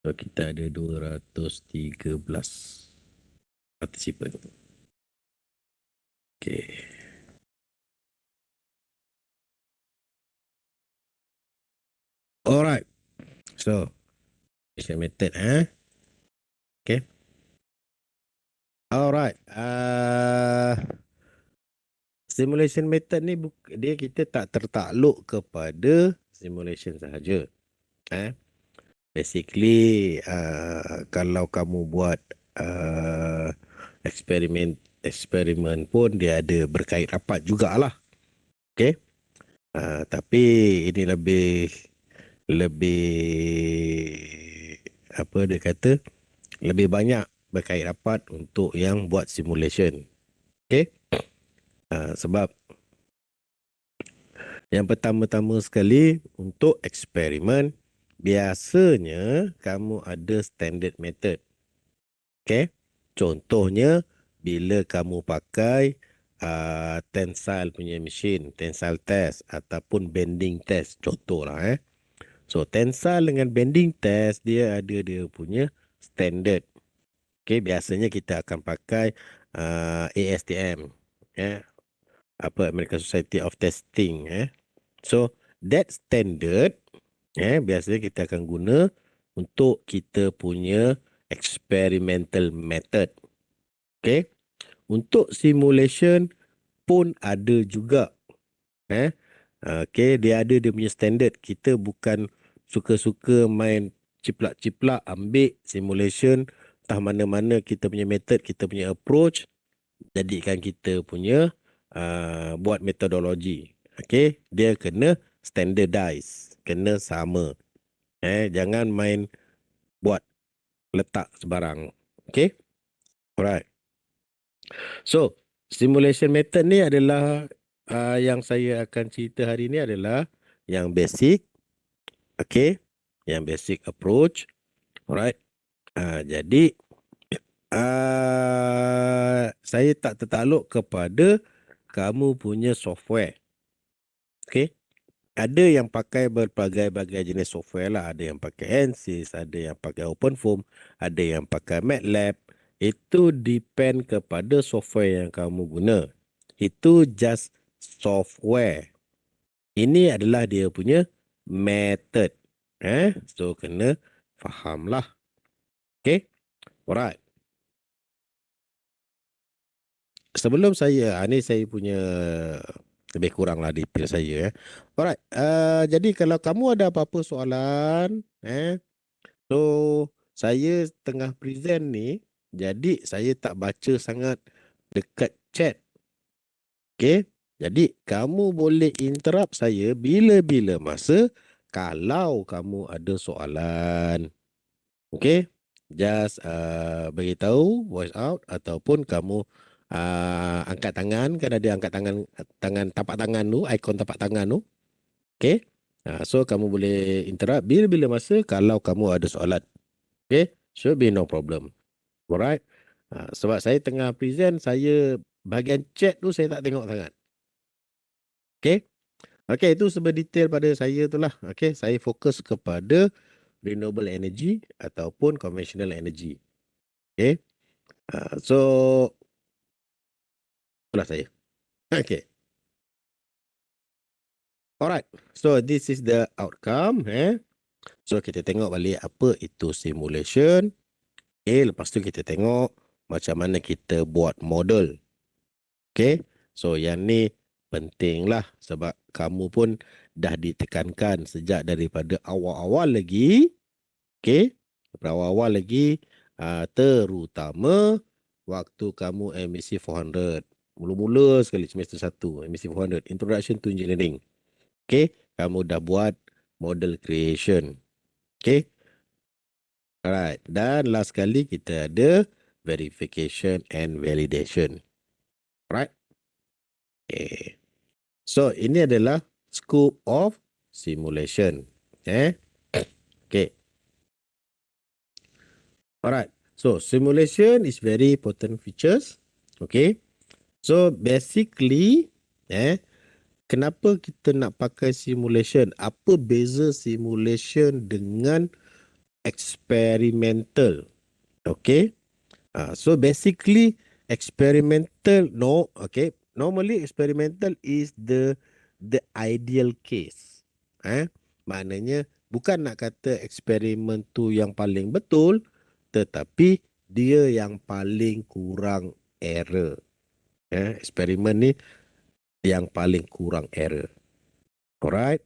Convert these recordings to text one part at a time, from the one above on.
So, kita ada 213 participant. Okay. Alright. So, simulation method, Okay. Alright. Simulation method ni dia kita tak tertakluk kepada simulation sahaja. Basically, kalau kamu buat eksperimen pun dia ada berkait rapat jugalah. Okay. Tapi ini lebih apa dia kata, lebih banyak berkait rapat untuk yang buat simulation. Okay. Sebab yang pertama-tama sekali untuk eksperimen, biasanya kamu ada standard method. Okay. Contohnya, bila kamu pakai tensile punya machine, tensile test ataupun bending test. Contohlah. So, tensile dengan bending test, dia ada dia punya standard. Okay, biasanya kita akan pakai ASTM. American Society of Testing. So, that standard, biasanya kita akan guna untuk kita punya experimental method. Okay. Untuk simulation pun ada juga. Okay, dia ada dia punya standard. Kita bukan suka-suka main ciplak-ciplak ambil simulation, entah mana-mana kita punya method, kita punya approach, jadikan kita punya buat metodologi. Okay, dia kena standardize, kena sama. Jangan main buat letak sebarang. Okay, alright. So, simulation method ni adalah yang saya akan cerita hari ni adalah yang basic. Okay, yang basic approach. Alright. Jadi, saya tak tertakluk kepada kamu punya software. Okay. Ada yang pakai berbagai-bagai jenis software lah. Ada yang pakai ANSYS, ada yang pakai OpenFOAM, ada yang pakai MATLAB. Itu depend kepada software yang kamu guna. Itu just software. Ini adalah dia punya method. So, kena faham lah. Okay. Alright. Sebelum saya, ni saya punya lebih kurang lah detail saya. Alright. Jadi kalau kamu ada apa-apa soalan, so saya tengah present ni, jadi saya tak baca sangat dekat chat. Okay. Jadi kamu boleh interrupt saya bila-bila masa kalau kamu ada soalan. Okay. Just beritahu voice out ataupun kamu angkat tangan. Kan ada angkat tangan tapak tangan tu, ikon tapak tangan tu. Okay. So kamu boleh interrupt bila-bila masa kalau kamu ada soalan. Okay. Should be no problem. Alright. Sebab saya tengah present, saya bahagian chat tu saya tak tengok sangat. Okay. Okay, itu seberdetail pada saya tu lah. Okay, saya fokus kepada renewable energy ataupun conventional energy. Okay. So, itulah saya. Okay. Alright. So, this is the outcome. So, kita tengok balik apa itu simulation. Lepas tu kita tengok macam mana kita buat model. Okay. So, yang ni penting lah sebab kamu pun dah ditekankan sejak daripada awal-awal lagi. Okay. Awal-awal lagi, terutama waktu kamu MSc 400. Mula-mula sekali semester 1, MSc 400, Introduction to Engineering. Okay. Kamu dah buat model creation. Okay. Alright. Dan last kali kita ada verification and validation. Alright. Okay. So, ini adalah scope of simulation. Okay. Alright. So, simulation is very important features. Okay. So, basically, kenapa kita nak pakai simulation? Apa beza simulation dengan experimental. Okay. So basically experimental, no, okay. Normally experimental is the ideal case. Maknanya bukan nak kata eksperimen tu yang paling betul, tetapi dia yang paling kurang error. Eksperimen ni yang paling kurang error. Alright.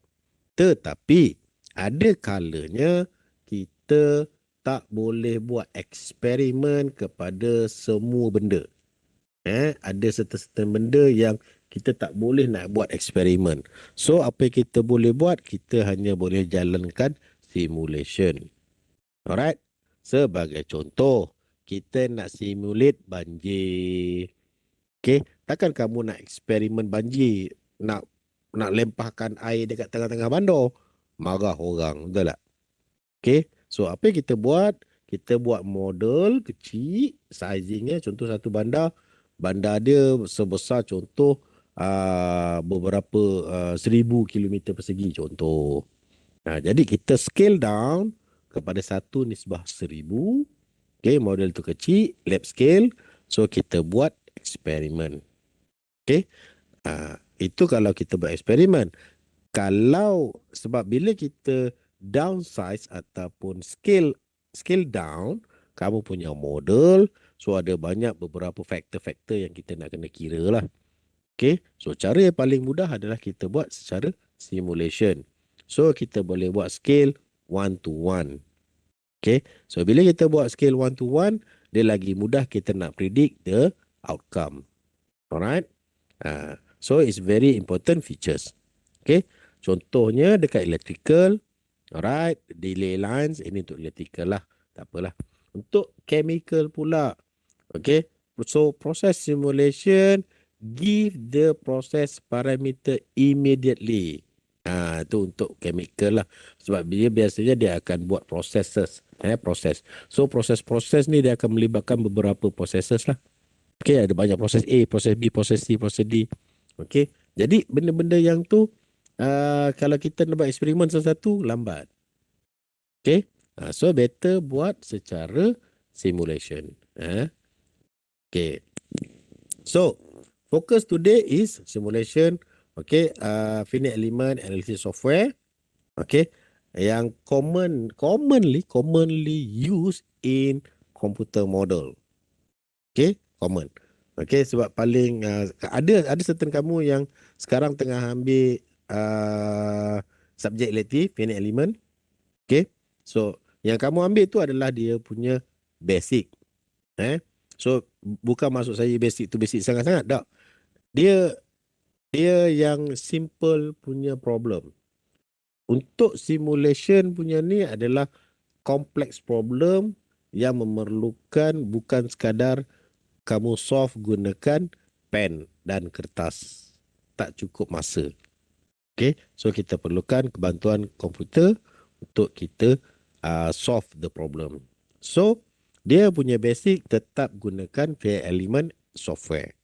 Tetapi ada kalanya kita tak boleh buat eksperimen kepada semua benda. Ada certain benda yang kita tak boleh nak buat eksperimen. So apa yang kita boleh buat, kita hanya boleh jalankan simulation. Alright. Sebagai contoh, kita nak simulate banjir. Okay, takkan kamu nak eksperimen banjir, nak lempahkan air dekat tengah-tengah bandar. Marah orang, betul tak? Okay, so apa yang kita buat? Kita buat model kecil, sizingnya contoh satu bandar. Bandar dia sebesar contoh beberapa 1,000 kilometer persegi contoh. Jadi kita scale down kepada 1:1,000. Okay, model tu kecil, lab scale. So kita buat eksperimen. Okay. Itu kalau kita buat eksperimen. Kalau sebab bila kita downsize ataupun scale down, kamu punya model, so ada banyak beberapa faktor-faktor yang kita nak kena kira lah. Okay. So cara yang paling mudah adalah kita buat secara simulation. So kita boleh buat scale 1:1. Okay. So bila kita buat scale 1:1, dia lagi mudah kita nak predict the outcome. Alright. So it's very important features. Okay. Contohnya dekat electrical. Alright. Delay lines. Ini untuk electrical lah. Tak apalah. Untuk chemical pula. Okay. So process simulation give the process parameter immediately. Itu untuk chemical lah. Sebab dia biasanya dia akan buat processes. Proses. So proses-proses ni dia akan melibatkan beberapa processes lah. Okay, ada banyak proses A, proses B, proses C, proses D. Okay, jadi benda-benda yang tu kalau kita nak buat eksperimen sesuatu, lambat. Okay, so better buat secara simulation. Okay, so focus today is simulation. Okay, finite element analysis software. Okay, yang commonly used in computer model. Okay, common. Okay, sebab paling ada certain kamu yang sekarang tengah ambil subjek elektif, finite element. Okay, so yang kamu ambil tu adalah dia punya basic. So bukan maksud saya basic tu basic sangat-sangat, tak. Dia yang simple punya problem. Untuk simulation punya ni adalah complex problem yang memerlukan bukan sekadar kamu solve gunakan pen dan kertas. Tak cukup masa. Okay, so kita perlukan kebantuan komputer untuk kita solve the problem. So, dia punya basic tetap gunakan finite element software.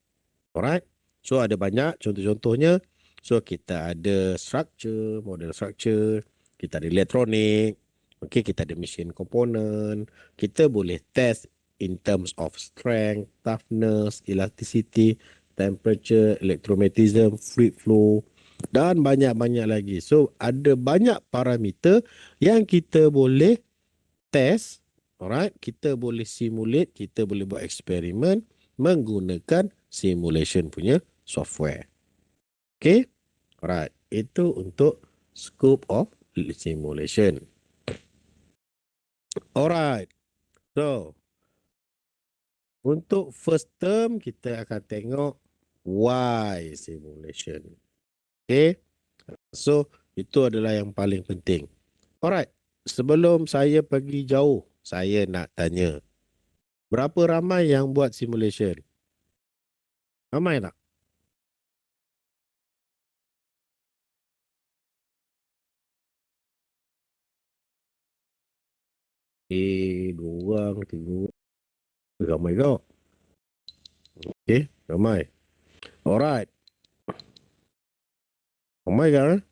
Alright. So, ada banyak contoh-contohnya. So, kita ada structure, model structure. Kita ada elektronik. Okay, kita ada machine component. Kita boleh test in terms of strength, toughness, elasticity, temperature, electromagnetism, fluid flow dan banyak-banyak lagi. So ada banyak parameter yang kita boleh test, alright, kita boleh simulate, kita boleh buat eksperimen menggunakan simulation punya software. Okay, alright, itu untuk scope of simulation. Alright, so untuk first term kita akan tengok why simulation. Okay, so itu adalah yang paling penting. Alright, sebelum saya pergi jauh, saya nak tanya, berapa ramai yang buat simulation? Ramai tak? Dua orang, tiga orang. Ramai kau. Okay, ramai. Alright, ramai kan?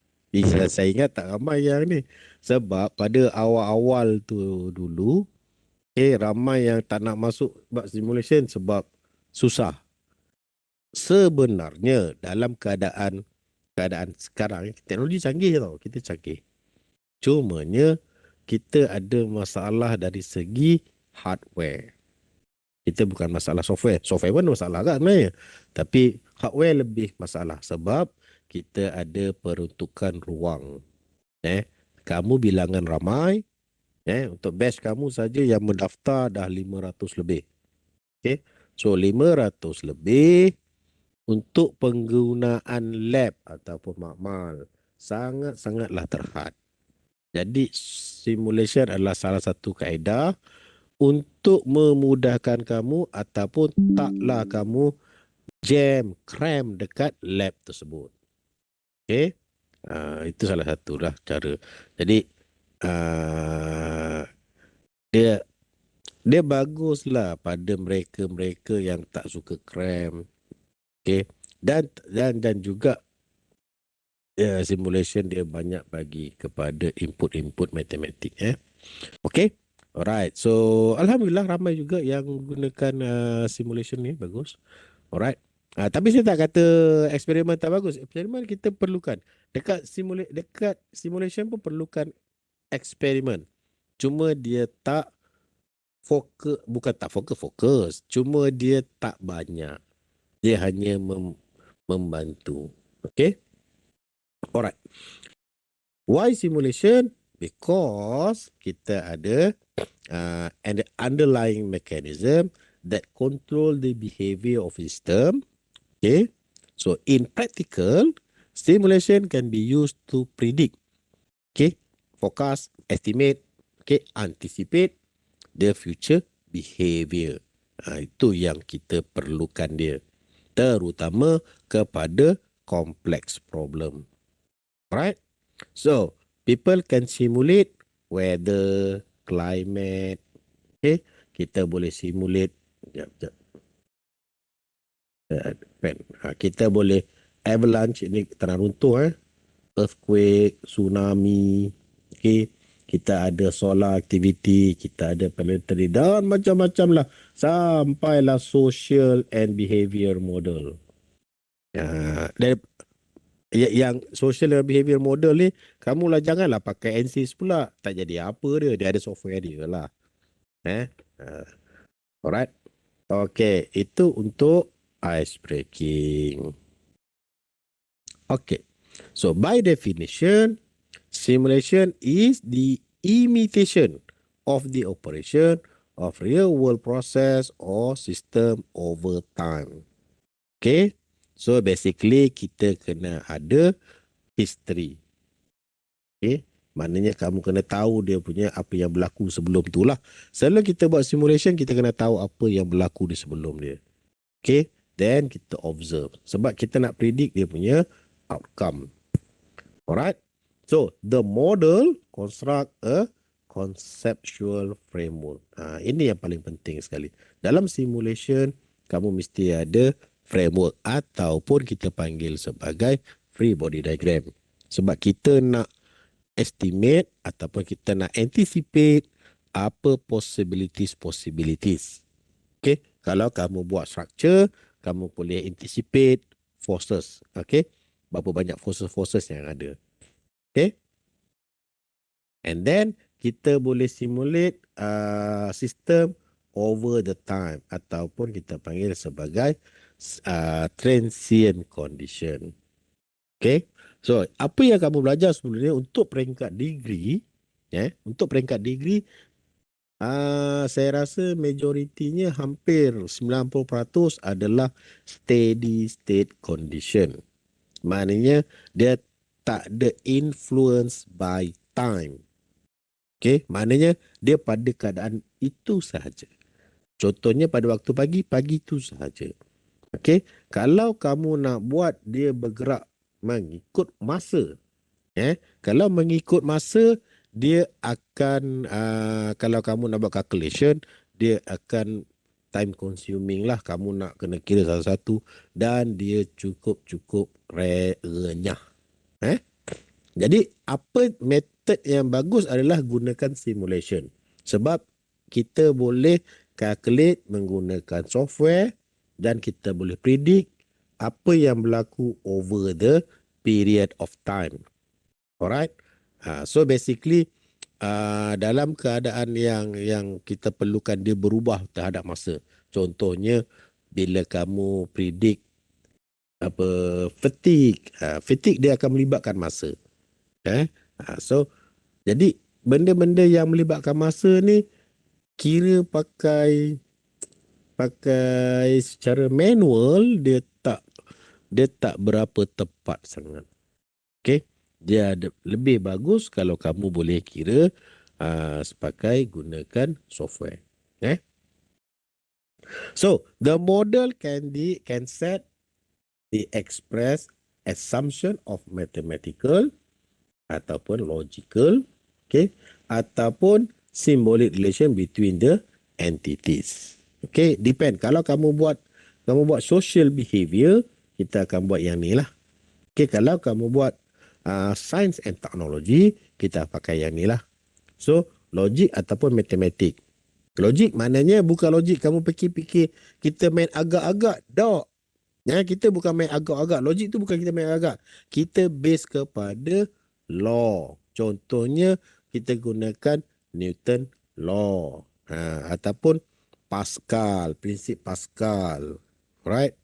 Saya ingat tak ramai yang ni. Sebab pada awal-awal tu dulu, ramai yang tak nak masuk buat simulation sebab susah. Sebenarnya dalam keadaan sekarang, teknologi canggih tau, kita canggih. Cumanya kita ada masalah dari segi hardware. Kita bukan masalah software. Software pun masalah kan sebenarnya. Tapi hardware lebih masalah sebab kita ada peruntukan ruang. Kamu bilangan ramai, untuk batch kamu saja yang mendaftar dah 500 lebih. Okay. So 500 lebih untuk penggunaan lab ataupun makmal sangat-sangatlah terhad. Jadi simulation adalah salah satu kaedah untuk memudahkan kamu ataupun taklah kamu cram dekat lab tersebut. Okay. Itu salah satu lah cara. Jadi uh, dia dia baguslah pada mereka-mereka yang tak suka cram. Okay. Dan juga simulation dia banyak bagi kepada input-input matematik. Okay. Alright. So alhamdulillah ramai juga yang gunakan simulation ni, bagus. Alright. Tapi saya tak kata eksperimen tak bagus. Eksperimen kita perlukan. Dekat simulation pun perlukan eksperimen. Cuma dia tak fokus, bukan tak fokus. Cuma dia tak banyak. Dia hanya membantu. Okay. Alright. Why simulation? Because kita ada an underlying mechanism that control the behavior of system. Okay. So in practical, simulation can be used to predict, okay, forecast, estimate, okay, anticipate the future behavior. Itu yang kita perlukan dia. Terutama kepada complex problem. Alright. So, people can simulate weather, climate. Okay. Kita boleh simulate. Sekejap. Kita boleh avalanche, ini tanah runtuh, earthquake, tsunami. Okay. Kita ada solar activity, kita ada planetary dan macam-macam lah. Sampailah social and behavior model. Dan yang social and behavior model ni, kamulah janganlah pakai ANSYS pula. Tak jadi apa dia. Dia ada software dia lah. Alright. Okay. Itu untuk ice breaking. Okay. So by definition, simulation is the imitation of the operation of real world process or system over time. Okay. So basically kita kena ada history. Okay. Maknanya kamu kena tahu dia punya apa yang berlaku sebelum tu lah. Selalu kita buat simulation, kita kena tahu apa yang berlaku di sebelum dia. Okay. Then kita observe. Sebab kita nak predict dia punya outcome. Alright. So, the model construct a conceptual framework. Ini yang paling penting sekali. Dalam simulation, kamu mesti ada framework ataupun kita panggil sebagai free body diagram. Sebab kita nak estimate ataupun kita nak anticipate apa possibilities. Okay. Kalau kamu buat structure, kamu boleh anticipate forces. Okay. Berapa banyak forces yang ada. Okay. And then kita boleh simulate sistem over the time ataupun kita panggil sebagai transient condition. Okay. So, apa yang kamu belajar sebenarnya untuk peringkat degree, untuk peringkat degree, saya rasa majoritinya hampir 90% adalah steady state condition. Maknanya dia tak ada influence by time. Okay, maknanya dia pada keadaan itu sahaja. Contohnya pada waktu pagi itu sahaja. Okay, kalau kamu nak buat dia bergerak mengikut masa, kalau mengikut masa, dia akan, kalau kamu nak buat calculation, dia akan time consuming lah. Kamu nak kena kira satu-satu dan dia cukup renyah. Jadi apa method yang bagus adalah gunakan simulation. Sebab kita boleh calculate menggunakan software dan kita boleh predict apa yang berlaku over the period of time. Alright. So basically dalam keadaan yang kita perlukan dia berubah terhadap masa. Contohnya bila kamu predict apa fatigue dia akan melibatkan masa. So jadi benda-benda yang melibatkan masa ni kira pakai secara manual dia tak berapa tepat sangat. Okay. Dia lebih bagus kalau kamu boleh kira sebagai gunakan software. Okay. So the model can set the express assumption of mathematical ataupun logical, okay, ataupun symbolic relation between the entities. Okay, depend. Kalau kamu buat social behavior, kita akan buat yang ni lah. Okay, kalau kamu buat science and technology, kita pakai yang ni lah. So, logik ataupun matematik. Logik maknanya bukan logik kamu fikir-fikir kita main agak-agak. Tak. Ya, kita bukan main agak-agak. Logik tu bukan kita main agak. Kita base kepada law. Contohnya kita gunakan Newton law. Ataupun Pascal, prinsip Pascal. Alright.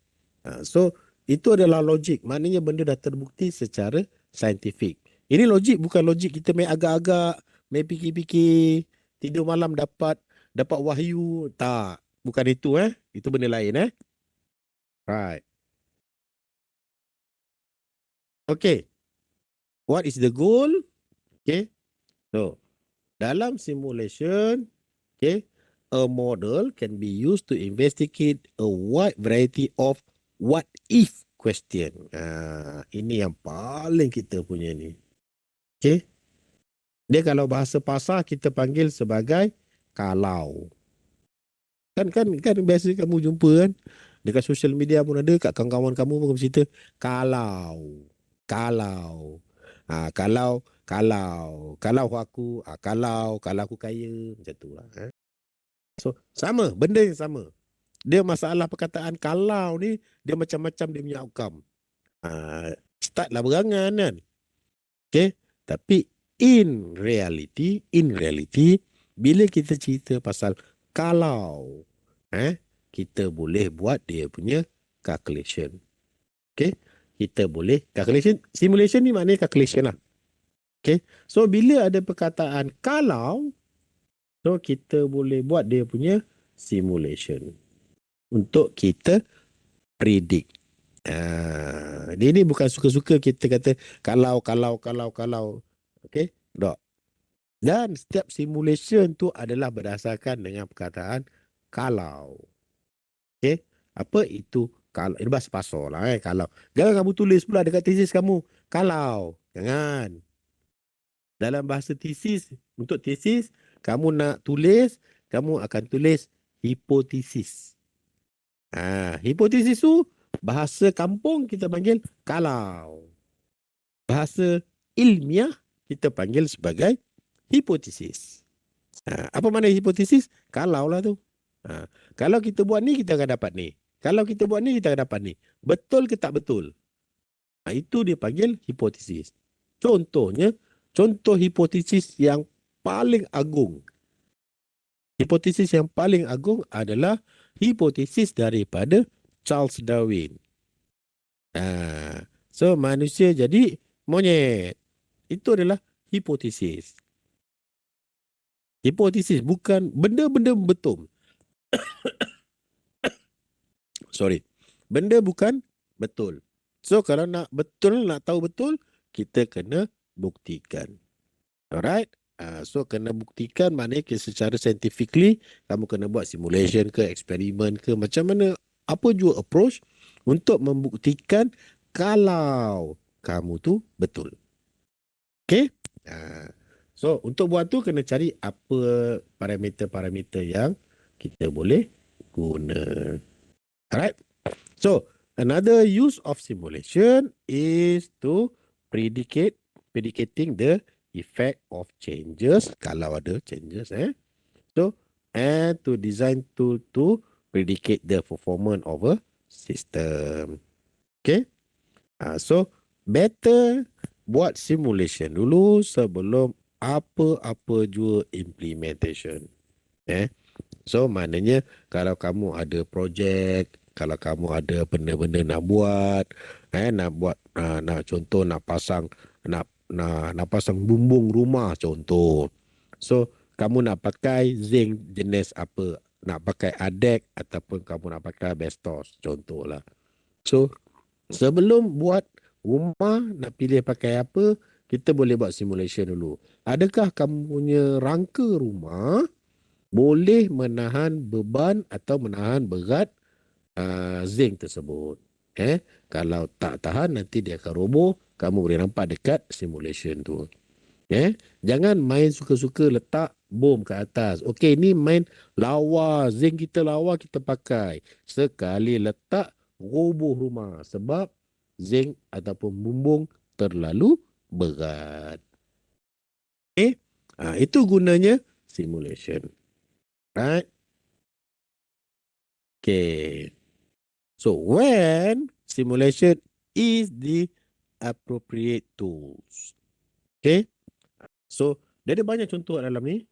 So itu adalah logik. Maknanya benda dah terbukti secara saintifik. Ini logik bukan logik kita main agak-agak, main fikir-fikir, tidur malam dapat wahyu. Tak. Bukan itu Itu benda lain Right. Okay. What is the goal? Okay. So, dalam simulation, okay, a model can be used to investigate a wide variety of what if question. Ini yang paling kita punya ni. Okay. Dia kalau bahasa pasar kita panggil sebagai kalau. Kan biasa kamu jumpa kan dekat social media pun ada, kat kawan-kawan kamu pun cerita kalau kalau kalau aku kalau aku kaya macam tu lah. So sama, benda yang sama. Dia masalah perkataan kalau ni dia macam-macam dia punya outcome. Start lah berangan kan. Okay. Tapi in reality bila kita cerita pasal kalau kita boleh buat dia punya calculation. Okay. Kita boleh calculation. Simulation ni maknanya calculation lah. Okay. So bila ada perkataan kalau, so kita boleh buat dia punya simulation untuk kita predict. Dia ni bukan suka-suka kita kata kalau. Okay. Tak. Dan setiap simulation tu adalah berdasarkan dengan perkataan kalau. Okay. Apa itu kalau? Ini bahasa pasal lah kalau. Jangan kamu tulis pula dekat tesis kamu. Kalau. Jangan. Dalam bahasa tesis, untuk tesis, kamu nak tulis, kamu akan tulis hipotesis. Hipotesis tu, bahasa kampung kita panggil kalau. Bahasa ilmiah, kita panggil sebagai hipotesis. Apa makna hipotesis? Kalau lah tu. Kalau kita buat ni, kita akan dapat ni. Kalau kita buat ni, kita akan dapat ni. Betul ke tak betul? Itu dia panggil hipotesis. Contohnya, contoh hipotesis yang paling agung. Hipotesis yang paling agung adalah hipotesis daripada Charles Darwin. So, manusia jadi monyet. Itu adalah hipotesis. Hipotesis bukan benda-benda betul. Sorry. Benda bukan betul. So, kalau nak tahu betul, kita kena buktikan. Alright? So, kena buktikan maknanya secara scientifically, kamu kena buat simulation ke, eksperimen ke, macam mana, apa jua approach untuk membuktikan kalau kamu tu betul. Okay? So, untuk buat tu, kena cari apa parameter-parameter yang kita boleh guna. Alright? So, another use of simulation is to predicate predicating the effect of changes, kalau ada changes, So, and to design tool to predicate the performance of a system. Okay? So, better buat simulation dulu sebelum apa-apa jua implementation. So, maknanya kalau kamu ada projek, kalau kamu ada benda-benda nak buat, nak contoh nak pasang bumbung rumah contoh. So, kamu nak pakai zinc jenis apa? Nak pakai adek ataupun kamu nak pakai asbestos contohlah. So, sebelum buat rumah nak pilih pakai apa, kita boleh buat simulation dulu. Adakah kamu punya rangka rumah boleh menahan beban atau menahan berat zinc tersebut? Kalau tak tahan nanti dia akan roboh. Kamu boleh nampak dekat simulation tu. Jangan main suka-suka letak bom ke atas. Okey, ni main lawa, zinc kita lawa kita pakai. Sekali letak roboh rumah sebab zinc ataupun bumbung terlalu berat. Itu gunanya simulation. Right? Okay. So when simulation is the appropriate tools. Okay. So dia ada banyak contoh dalam ni.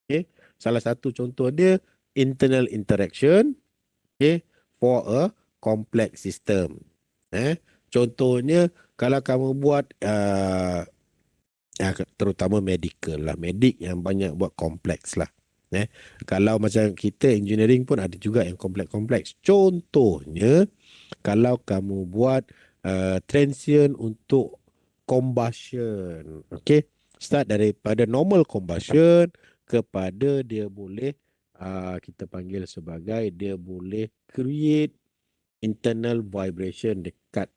Okay. Salah satu contoh dia internal interaction. Okay. For a complex system. Contohnya kalau kamu buat terutama medical lah. Medik yang banyak buat kompleks lah. Kalau macam kita engineering pun ada juga yang kompleks-kompleks. Contohnya kalau kamu buat transient untuk combustion. Okay. Start daripada normal combustion kepada dia boleh kita panggil sebagai dia boleh create internal vibration dekat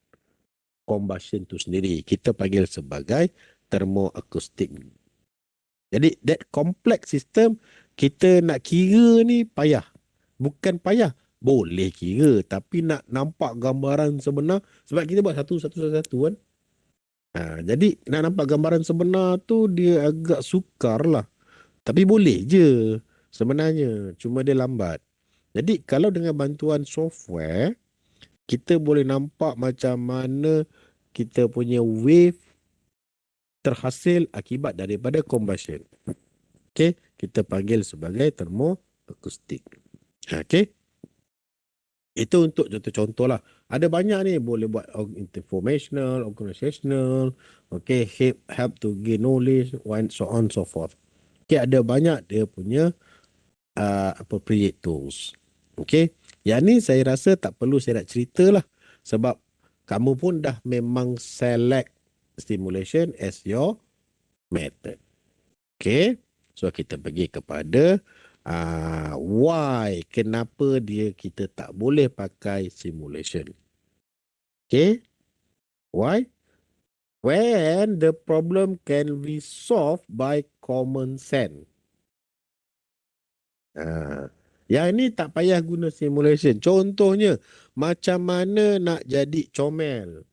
combustion tu sendiri. Kita panggil sebagai thermoacoustic. Jadi that complex system kita nak kira ni payah. Bukan payah, boleh kira tapi nak nampak gambaran sebenar sebab kita buat satu kan. Jadi nak nampak gambaran sebenar tu dia agak sukar lah. Tapi boleh je sebenarnya, cuma dia lambat. Jadi kalau dengan bantuan software kita boleh nampak macam mana kita punya wave terhasil akibat daripada combustion. Okay, kita panggil sebagai thermoacoustic. Okay, itu untuk contoh-contoh lah. Ada banyak ni boleh buat informational, organizational, okay, help to gain knowledge, so on so forth. Okay, ada banyak dia punya appropriate tools. Okay, yang ni saya rasa tak perlu saya nak cerita lah sebab kamu pun dah memang select stimulation as your method. Okay, so kita pergi kepada why, kenapa kita tak boleh pakai simulation. Okay, why? When the problem can be solved by common sense. Yang ini tak payah guna simulation. Contohnya, macam mana nak jadi comel.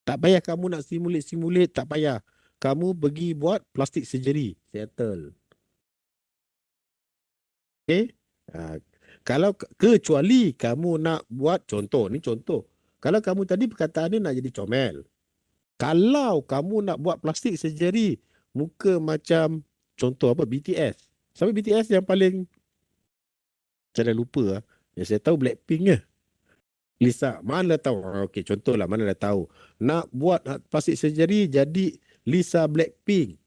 Tak payah kamu nak simulate, tak payah. Kamu pergi buat plastik surgery, settle. Okay? Kalau kecuali kamu nak buat contoh, ni contoh. Kalau kamu tadi perkataan dia nak jadi comel. Kalau kamu nak buat plastik surgery, muka macam contoh apa, BTS. Sampai BTS yang paling, saya dah lupa. Yang saya tahu Blackpink ke. Lisa, mana tahu? Okey, contohlah, mana dah tahu. Nak buat plastik surgery jadi Lisa Blackpink.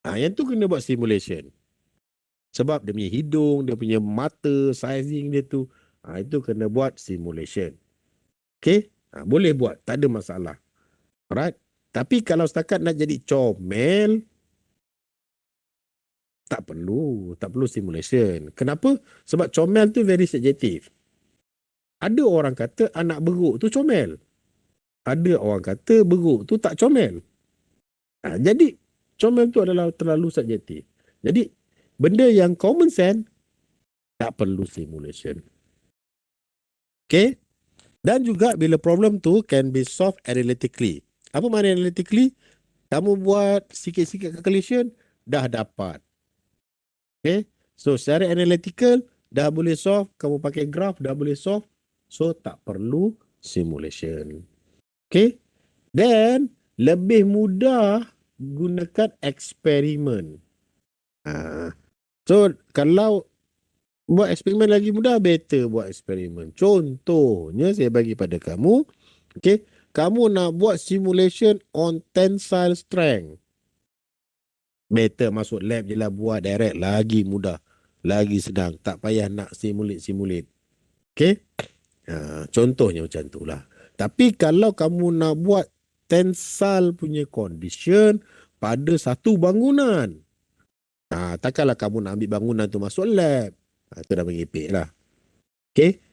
Yang tu kena buat simulation. Sebab dia punya hidung, dia punya mata, sizing dia tu. Itu kena buat simulation. Okey? Boleh buat, tak ada masalah. Alright? Tapi kalau setakat nak jadi comel, tak perlu simulation. Kenapa? Sebab comel tu very subjective. Ada orang kata anak beruk tu comel. Ada orang kata beruk tu tak comel. Jadi comel tu adalah terlalu subjektif. Jadi benda yang common sense tak perlu simulation. Okay? Dan juga bila problem tu can be solved analytically. Apa makna analytically? Kamu buat sikit-sikit calculation, dah dapat. Okay. So, secara analytical, dah boleh solve. Kamu pakai graph, dah boleh solve. So, tak perlu simulation. Okay. Then, lebih mudah gunakan eksperimen. So, kalau buat eksperimen lagi mudah, better buat eksperimen. Contohnya, saya bagi pada kamu. Okay. Kamu nak buat simulation on tensile strength. Better masuk lab je lah, buat direct, lagi mudah, lagi senang, tak payah nak simulate. Okay. Contohnya macam tu lah. Tapi kalau kamu nak buat tensile punya condition pada satu bangunan, takkanlah kamu nak ambil bangunan tu masuk lab. Itu dah mengepek lah. Okay.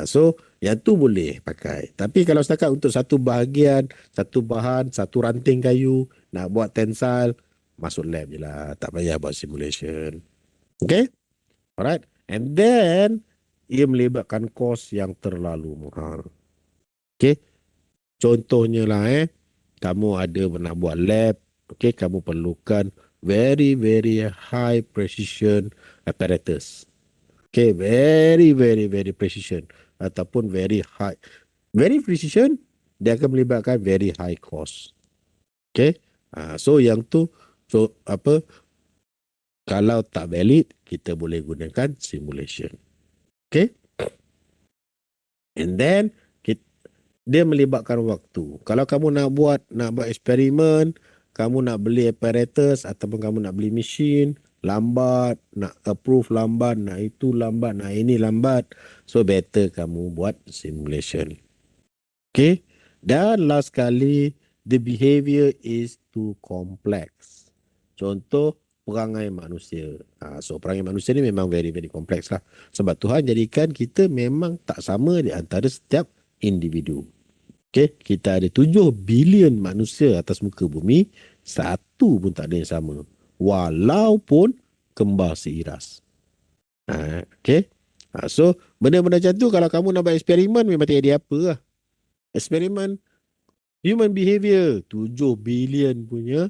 So yang tu boleh pakai. Tapi kalau setakat untuk satu bahagian, satu bahan, satu ranting kayu, nak buat tensile, masuk lab je lah. Tak payah buat simulation. Okay. Alright. And then, ia melibatkan kos yang terlalu mahal. Okay. Contohnya lah, kamu ada nak buat lab. Okay. Kamu perlukan very, very high precision apparatus. Okay, very, very, very precision. Ataupun very high. Very precision, dia akan melibatkan very high cost. Okay. So, yang tu, kalau tak valid, kita boleh gunakan simulation. Okay. And then, dia melibatkan waktu. Kalau kamu nak buat eksperimen, kamu nak beli apparatus ataupun kamu nak beli mesin, lambat, nak approve lambat, nak itu lambat, nak ini lambat. So, better kamu buat simulation. Okay. Dan last kali, the behavior is too complex. Contoh, perangai manusia. So, perangai manusia ni memang very, very complex lah. Sebab Tuhan jadikan kita memang tak sama di antara setiap individu. Okay. Kita ada 7 bilion manusia atas muka bumi. Satu pun tak ada yang sama. Walaupun kembar seiras. Okay. So, benda-benda macam tu kalau kamu nak buat eksperimen, memang tak ada apa lah. Eksperimen human behavior 7 bilion punya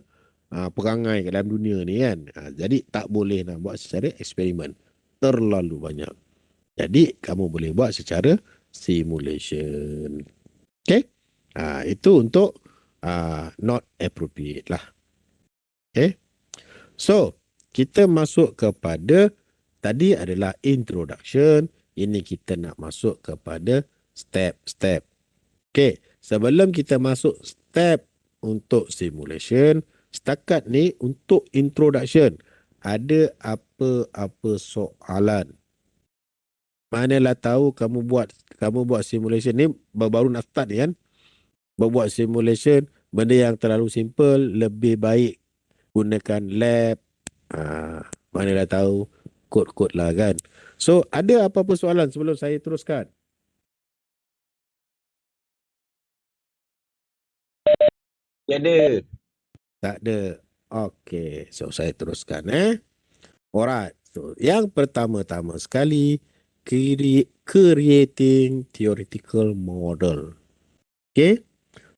perangai kat dalam dunia ni kan. Jadi tak boleh nak buat secara eksperimen. Terlalu banyak. Jadi kamu boleh buat secara simulation. Okay. Itu untuk not appropriate lah. Okay. So, kita masuk kepada, tadi adalah introduction. Ini kita nak masuk kepada step-step. Okay. Sebelum kita masuk step untuk simulation, setakat ni untuk introduction, ada apa-apa soalan? Manalah tahu kamu buat simulation ni baru nak start ni kan. Buat simulation, benda yang terlalu simple, lebih baik gunakan lab. Manalah tahu, kod-kod lah kan. So, ada apa-apa soalan sebelum saya teruskan? Ada. Tak ada. Okay, so saya teruskan Alright. So, yang pertama-tama sekali, creating theoretical model. Okay.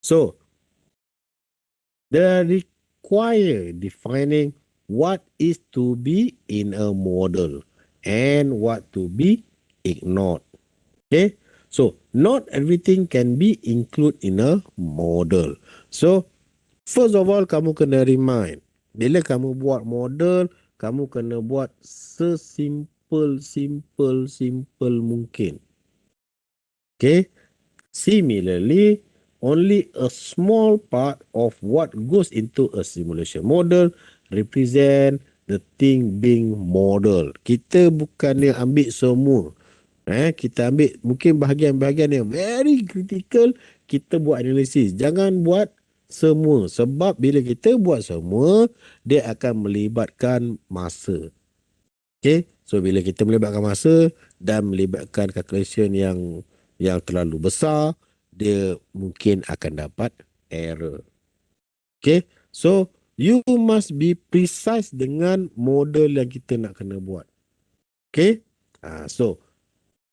So, the require defining what is to be in a model and what to be ignored. Okay. So, not everything can be included in a model. So, first of all, kamu kena remind. Bila kamu buat model, kamu kena buat sesimpel mungkin. Okay. Similarly, only a small part of what goes into a simulation model represent the thing being model. Kita bukannya ambil semua. Kita ambil mungkin bahagian-bahagian yang very critical, kita buat analisis. Jangan buat semua. Sebab bila kita buat semua, dia akan melibatkan masa. Okay. So, bila kita melibatkan masa dan melibatkan calculation yang terlalu besar, dia mungkin akan dapat error. Okay. So, you must be precise dengan model yang kita nak kena buat. Okay. So,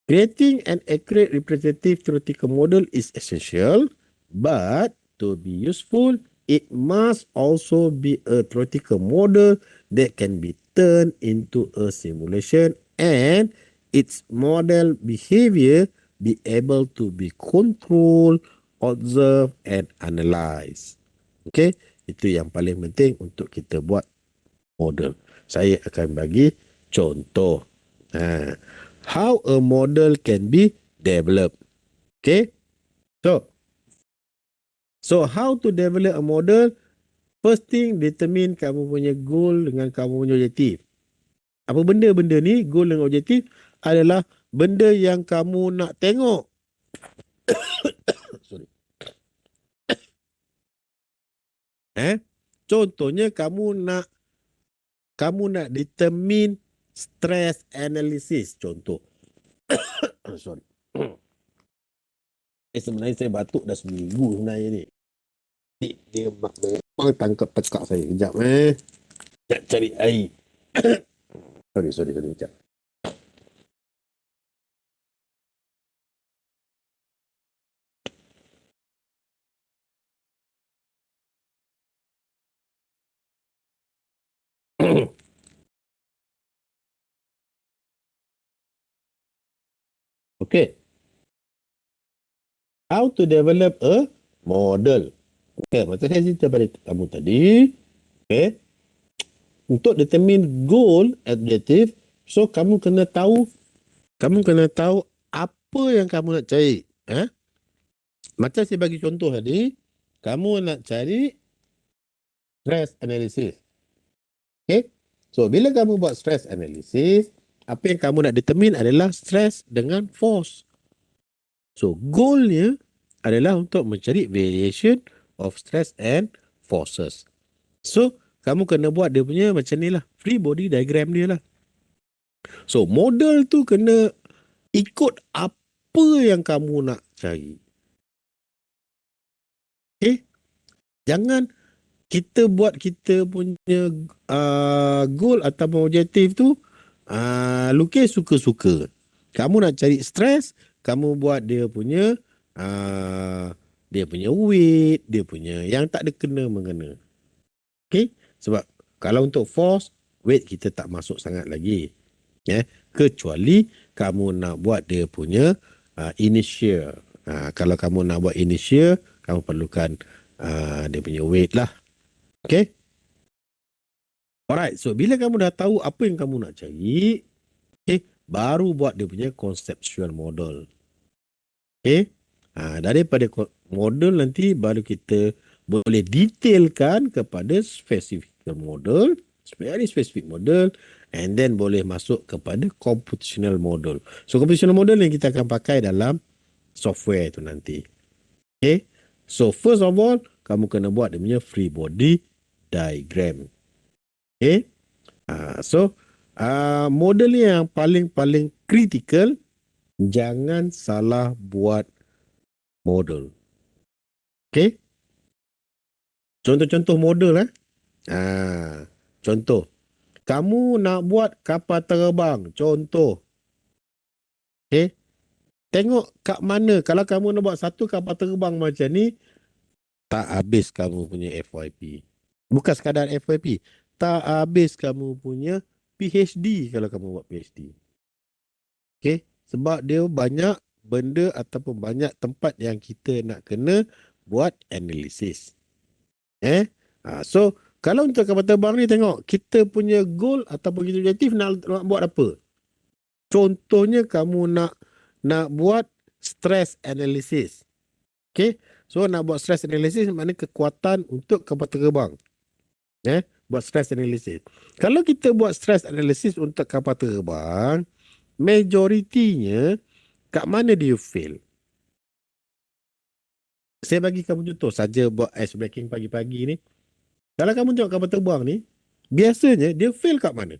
creating an accurate representative theoretical model is essential, but to be useful, it must also be a theoretical model that can be turned into a simulation and its model behavior be able to be controlled, observed and analyzed. Okay, itu yang paling penting untuk kita buat model. Saya akan bagi contoh. How a model can be developed. Okay, so how to develop a model? First thing, determine kamu punya goal dengan kamu punya objektif. Apa benda-benda ni, goal dengan objektif adalah benda yang kamu nak tengok. Sorry. Contohnya kamu nak determine stress analysis, contoh. Sorry. Sebenarnya saya batuk dah seminggu sebenarnya ni. Dia memang tangkap tekak saya. Kejap nak cari air. sorry kejap. Okay. How to develop a model. Okay, macam saya cerita pada kamu tadi. Okay. Untuk determine goal, objective, so kamu kena tahu apa yang kamu nak cari. Macam saya bagi contoh tadi, kamu nak cari stress analysis. Okay. So, bila kamu buat stress analysis, apa yang kamu nak determine adalah stress dengan force. So, goalnya adalah untuk mencari variation of stress and forces. So, kamu kena buat dia punya macam ni lah. Free body diagram dia lah. So, model tu kena ikut apa yang kamu nak cari. Okay? Jangan kita buat kita punya goal ataupun objektif tu lukis suka-suka. Kamu nak cari stres, kamu buat dia punya weight, dia punya yang tak ada kena-mengena. Okay? Sebab kalau untuk force, weight kita tak masuk sangat lagi. Kecuali kamu nak buat dia punya initial. Kalau kamu nak buat initial, kamu perlukan dia punya weight lah. Okay? Alright, so bila kamu dah tahu apa yang kamu nak cari, okay, baru buat dia punya conceptual model. Okay? Daripada model nanti baru kita boleh detailkan kepada specific model, very specific model, and then boleh masuk kepada computational model. So computational model yang kita akan pakai dalam software itu nanti. Okay? So first of all, kamu kena buat dia punya free body diagram. Okay? So model yang paling kritikal, jangan salah buat model. Okay? Contoh-contoh model contoh. Kamu nak buat kapal terbang, contoh. Okay? Tengok kat mana, kalau kamu nak buat satu kapal terbang macam ni, tak habis kamu punya FYP. Bukan sekadar FYP, tak habis kamu punya PhD kalau kamu buat PhD. Okay? Sebab dia banyak benda ataupun banyak tempat yang kita nak kena buat analisis. So, kalau untuk kapal terbang ni tengok, kita punya goal ataupun kita objektif nak buat apa? Contohnya kamu nak buat stress analysis. Okay? So, nak buat stress analysis maknanya kekuatan untuk kapal terbang. Buat stress analysis. Kalau kita buat stress analysis untuk kapal terbang, majoritinya kat mana dia fail? Saya bagi kamu contoh saja buat ice breaking pagi-pagi ni. Kalau kamu tengok kapal terbang ni, biasanya dia fail kat mana?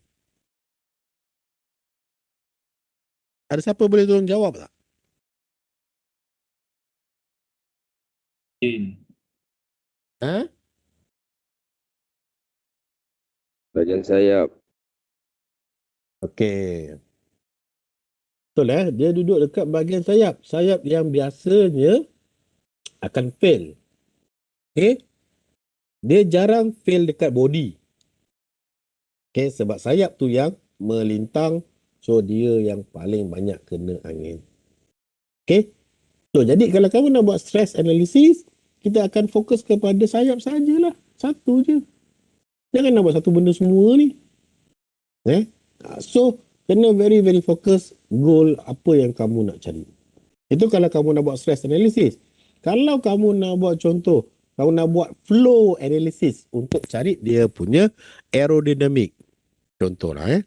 Ada siapa boleh tolong jawab tak? Bagian sayap. Okey. Betul dia duduk dekat bahagian sayap. Sayap yang biasanya akan fail. Okay? Dia jarang fail dekat body. Okay? Sebab sayap tu yang melintang, so dia yang paling banyak kena angin. Okay? So, jadi kalau kamu nak buat stress analysis, kita akan fokus kepada sayap sajalah. Satu je. Jangan nak buat satu benda semua ni. So, kena very very fokus goal apa yang kamu nak cari. Itu kalau kamu nak buat stress analysis. Kalau kamu nak buat contoh, kamu nak buat flow analysis untuk cari dia punya aerodynamic. Contohlah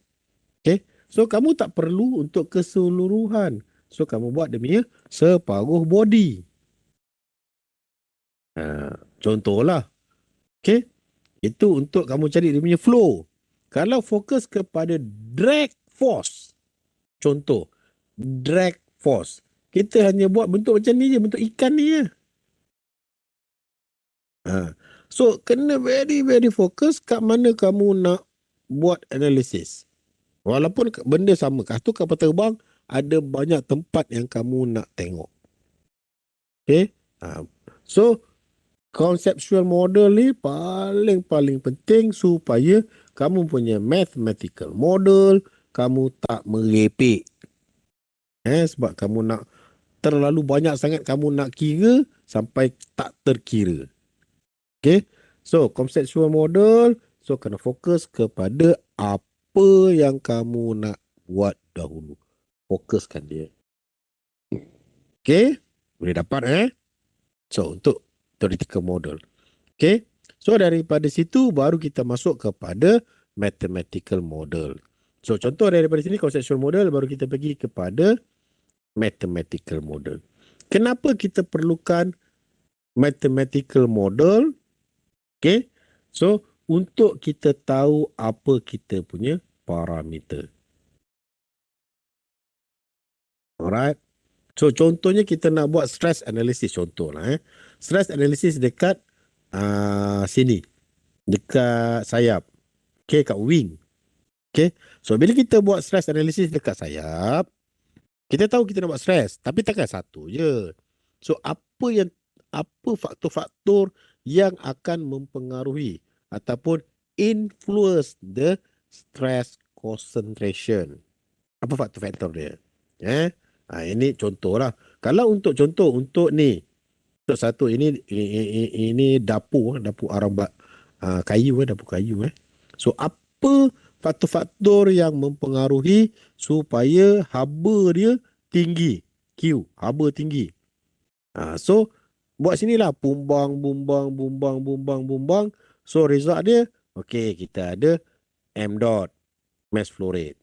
Okay. So, kamu tak perlu untuk keseluruhan. So, kamu buat demi separuh body. Contohlah. Okay. Itu untuk kamu cari dia punya flow. Kalau fokus kepada drag force. Contoh. Drag force. Kita hanya buat bentuk macam ni je. Bentuk ikan ni je. So, kena very, very fokus kat mana kamu nak buat analisis. Walaupun benda sama. Tu kapal terbang, ada banyak tempat yang kamu nak tengok. Okay. So, conceptual model ni paling penting supaya kamu punya mathematical model, kamu tak merepek. Sebab kamu nak terlalu banyak sangat kamu nak kira sampai tak terkira. Okay. So, conceptual model, so kena fokus kepada apa yang kamu nak buat dahulu. Fokuskan dia. Okay. Boleh dapat So, untuk theoretical model. Okay. So, daripada situ baru kita masuk kepada mathematical model. So, contoh daripada sini conceptual model, baru kita pergi kepada mathematical model. Kenapa kita perlukan mathematical model? Okay. So, untuk kita tahu apa kita punya parameter. Alright. So, contohnya kita nak buat stress analysis. Contohlah. Stress analysis dekat sini. Dekat sayap. Okay, kat wing. Okay. So, bila kita buat stress analysis dekat sayap, kita tahu kita nak buat stress. Tapi takkan satu je. So, apa faktor-faktor yang akan mempengaruhi ataupun influence the stress concentration. Apa faktor-faktor dia? Ini contoh lah. Kalau untuk contoh, untuk ni. Untuk satu, ini dapur arang kayu, dapur kayu. So, apa faktor-faktor yang mempengaruhi supaya haba dia tinggi? Haba tinggi. So, buat sinilah bumbang. So, result dia, okay, kita ada M dot, mass flow rate.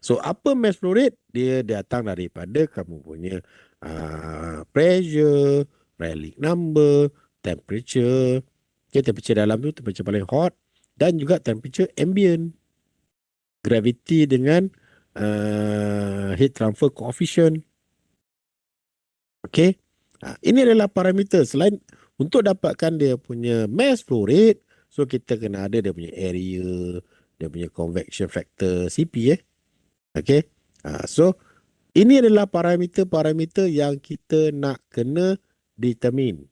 So, apa mass flow rate? Dia datang daripada kamu punya pressure, Rayleigh number, temperature. Okay, temperature dalam tu, temperature paling hot. Dan juga temperature ambient. Gravity dengan heat transfer coefficient. Okay. Ini adalah parameter. Selain untuk dapatkan dia punya mass flow rate, so kita kena ada dia punya area, dia punya convection factor, CP. Okay. So, ini adalah parameter-parameter yang kita nak kena determine.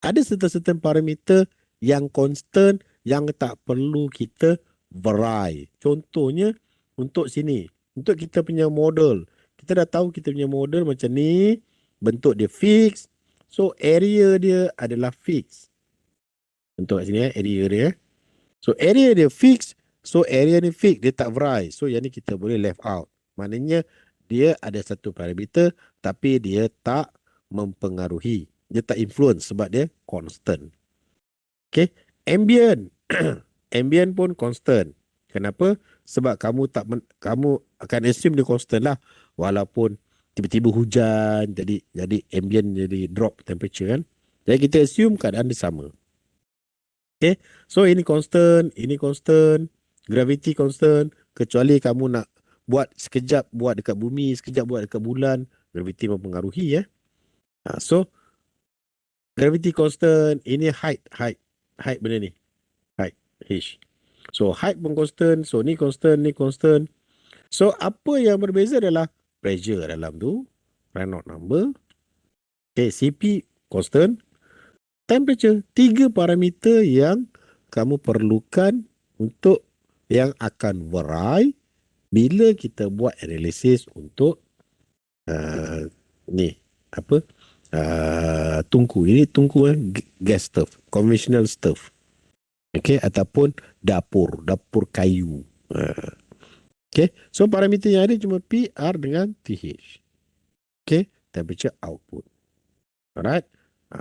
Ada certain parameter yang constant yang tak perlu kita vary. Contohnya, untuk sini. Untuk kita punya model. Kita dah tahu kita punya model macam ni. Bentuk dia fix. So, area dia adalah fix. Bentuk kat sini area dia. So, area dia fix. So, area ni fix. Dia tak vary. So, yang ni kita boleh left out. Maknanya, dia ada satu parameter tapi dia tak mempengaruhi. Dia tak influence sebab dia constant. Okay. Ambient. Ambient pun constant. Kenapa? Sebab kamu akan assume dia constant lah. Walaupun tiba-tiba hujan, jadi ambient jadi drop temperature kan. Jadi kita assume keadaan dia sama. Okay. So ini constant, gravity constant. Kecuali kamu nak buat sekejap buat dekat bumi, sekejap buat dekat bulan, gravity mempengaruhi So gravity constant, ini height benda ni. Height H. So height pun constant, so ni constant. So apa yang berbeza adalah pressure dalam tu, Reynolds number. Okay, CP constant. temperature. 3 parameter yang kamu perlukan untuk yang akan varai bila kita buat analisis untuk ni apa tungku. Ini tungku gas stove, conventional stove. Okey, ataupun dapur kayu. Okey, so parameter yang ada cuma P, R dengan TH. Okey, temperature output. Alright.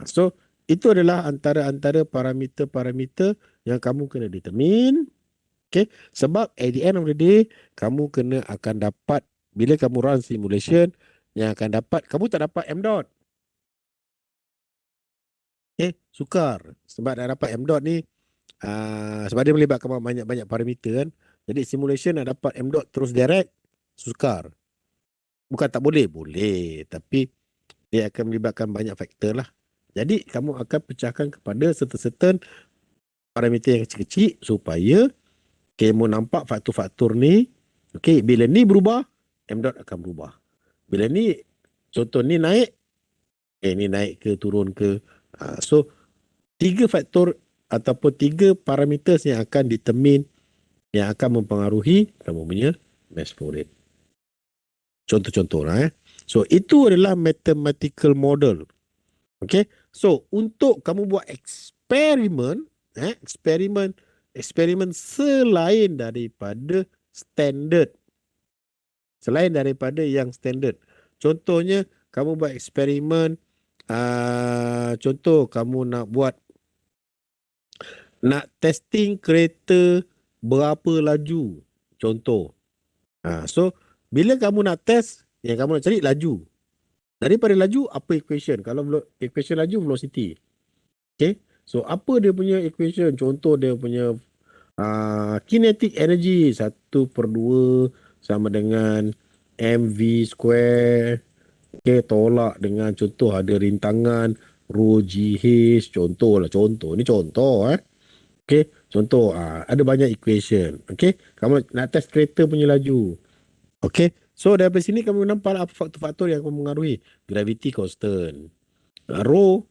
So itu adalah antara parameter-parameter yang kamu kena determine. Okay. Sebab at the end of the day, kamu kena akan dapat, bila kamu run simulation, yang akan dapat, kamu tak dapat M dot. Okay. Sukar. Sebab dah dapat M dot ni, sebab dia melibatkan banyak-banyak parameter kan. Jadi simulation nak dapat M dot terus direct, sukar. Bukan tak boleh, boleh. Tapi dia akan melibatkan banyak faktor lah. Jadi kamu akan pecahkan kepada certain parameter yang kecil-kecil supaya kamu nampak faktor-faktor ni. Okay, bila ni berubah, M dot akan berubah. Bila ni, contoh ni naik, ni naik ke turun ke. So, 3 faktor ataupun 3 parameter yang akan determine, yang akan mempengaruhi kamu punya mass flow rate. Contoh-contoh lah. So, itu adalah mathematical model. Okay. So, untuk kamu buat eksperimen, eksperimen selain daripada standard. Selain daripada yang standard. Contohnya, kamu buat eksperimen, contoh kamu nak testing kereta berapa laju. Contoh. So, bila kamu nak test, yang kamu nak cari laju. Daripada laju, apa equation? Kalau equation laju, velocity. Okay. So, apa dia punya equation? Contoh dia punya kinetic energy 1/2 sama dengan mv square. Okay, tolak dengan contoh ada rintangan rho gh. Contoh lah, contoh. Ni contoh. Okay, contoh ada banyak equation. Okay, kamu nak test kereta punya laju. Okay, so daripada sini kamu nampak apa faktor-faktor yang mempengaruhi. Gravity constant. Rho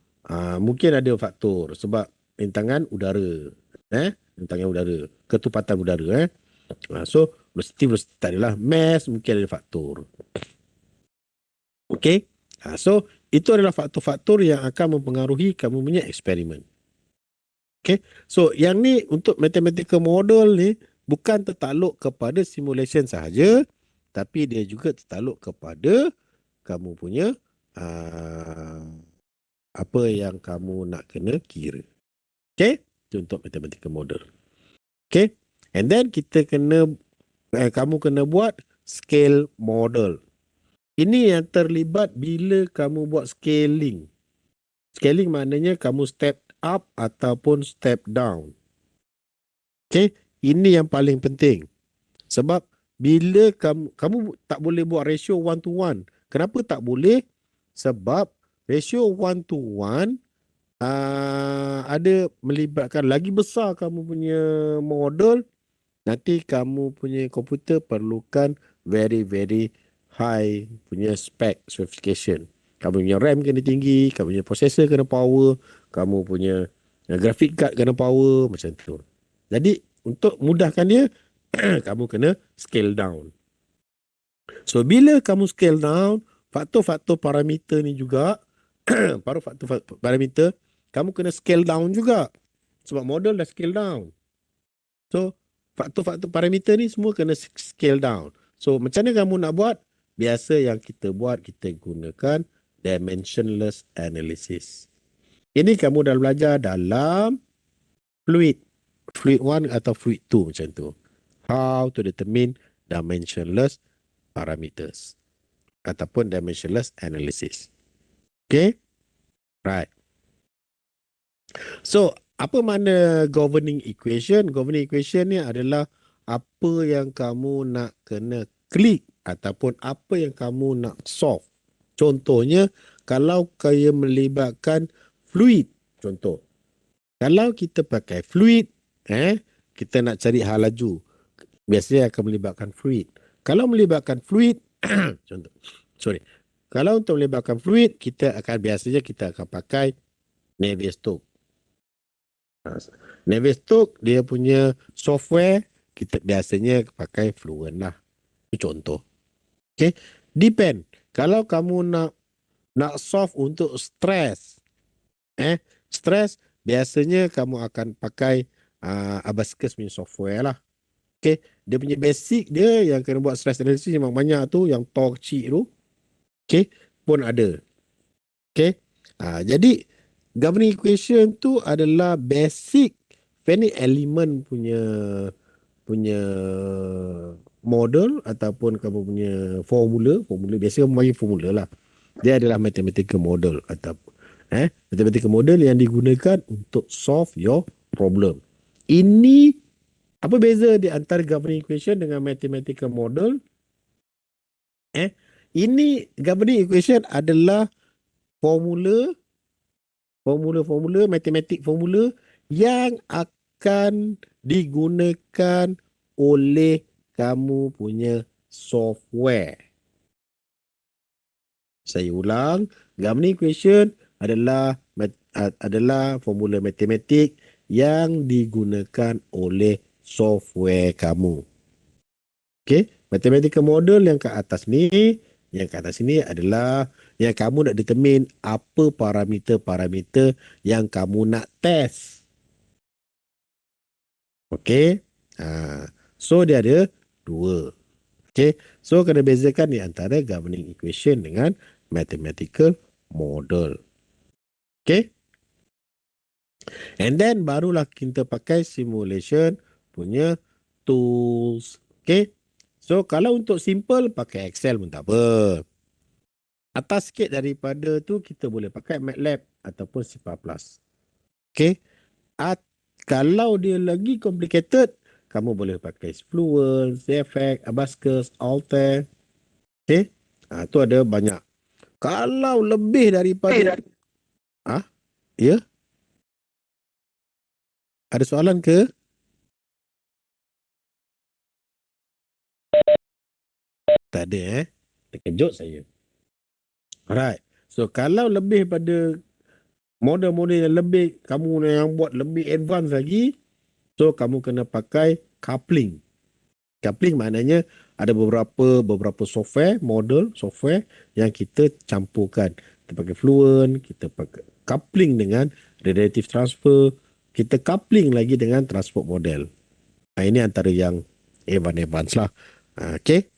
mungkin ada faktor sebab rintangan udara. Rintangan udara. Ketupatan udara. So, velocity tak adalah. Mass mungkin ada faktor. Okay. So, itu adalah faktor-faktor yang akan mempengaruhi kamu punya eksperimen. Okay. So, yang ni untuk mathematical model ni bukan tertakluk kepada simulation sahaja, tapi dia juga tertakluk kepada kamu punya apa yang kamu nak kena kira. Okay. Itu untuk mathematical model. Okay. And then kita kamu kena buat scale model. Ini yang terlibat bila kamu buat scaling. Scaling maknanya kamu step up ataupun step down. Okay. Ini yang paling penting. Sebab bila kamu tak boleh buat ratio 1:1. Kenapa tak boleh? Sebab ratio 1:1 ada melibatkan lagi besar kamu punya model. Nanti kamu punya komputer perlukan very high punya specification. Kamu punya RAM kena tinggi, kamu punya processor kena power, kamu punya graphic card kena power, macam tu. Jadi untuk mudahkan dia, kamu kena scale down. So bila kamu scale down, faktor-faktor parameter ni juga, faktor parameter, kamu kena scale down juga. Sebab model dah scale down. So faktor-faktor parameter ni semua kena scale down. So macam mana kamu nak buat? Biasa yang kita buat, kita gunakan dimensionless analysis. Ini kamu dah belajar dalam fluid 1 atau fluid 2 macam tu. How to determine dimensionless parameters ataupun dimensionless analysis. Okay? Right. So, apa makna governing equation? Governing equation ni adalah apa yang kamu nak kena klik ataupun apa yang kamu nak solve. Contohnya, kalau kaya melibatkan fluid, contoh. Kalau kita pakai fluid, kita nak cari hal laju. Biasanya akan melibatkan fluid. Kalau melibatkan fluid, contoh. Kalau untuk melibatkan fluid, biasanya kita akan pakai Navier-Stokes. Navier-Stokes dia punya software kita biasanya pakai Fluent lah. Itu contoh. Okay. Depend. Kalau kamu nak solve untuk stress, stress biasanya kamu akan pakai Abacus punya software lah. Okay. Dia punya basic dia yang kena buat stress analysis memang banyak tu, yang Tor kecil tu. Okay. Pun ada. Okay. Jadi governing equation tu adalah basic finite element punya punya model ataupun kamu punya formula biasa kamu bagi formula lah. Dia adalah mathematical model atau mathematical model yang digunakan untuk solve your problem. Ini apa beza di antara governing equation dengan mathematical model? Ini governing equation adalah formula matematik formula yang akan digunakan oleh kamu punya software. Saya ulang, governing equation adalah formula matematik yang digunakan oleh software kamu. Okey, mathematical model yang ke atas ni, adalah yang kamu nak determine apa parameter-parameter yang kamu nak test. Okey. So dia ada dua. Okey. So kena bezakan di antara governing equation dengan mathematical model. Okey. And then barulah kita pakai simulation punya tools. Okey. So kalau untuk simple pakai Excel pun tak apa. Atas sikit daripada tu kita boleh pakai MATLAB ataupun C++. Okey. Kalau dia lagi complicated, kamu boleh pakai Fluent, ZFX, Abacus, Altair. Okey. Tu ada banyak. Kalau lebih daripada ya? Ada soalan ke? Tak ada Terkejut saya. Alright. So kalau lebih pada model-model yang lebih, kamu yang buat lebih advance lagi, so kamu kena pakai coupling. Coupling maknanya ada beberapa software, model software yang kita campurkan. Kita pakai Fluent, kita pakai coupling dengan relative transfer, kita coupling lagi dengan transport model. Ini antara yang advance lah. Okay.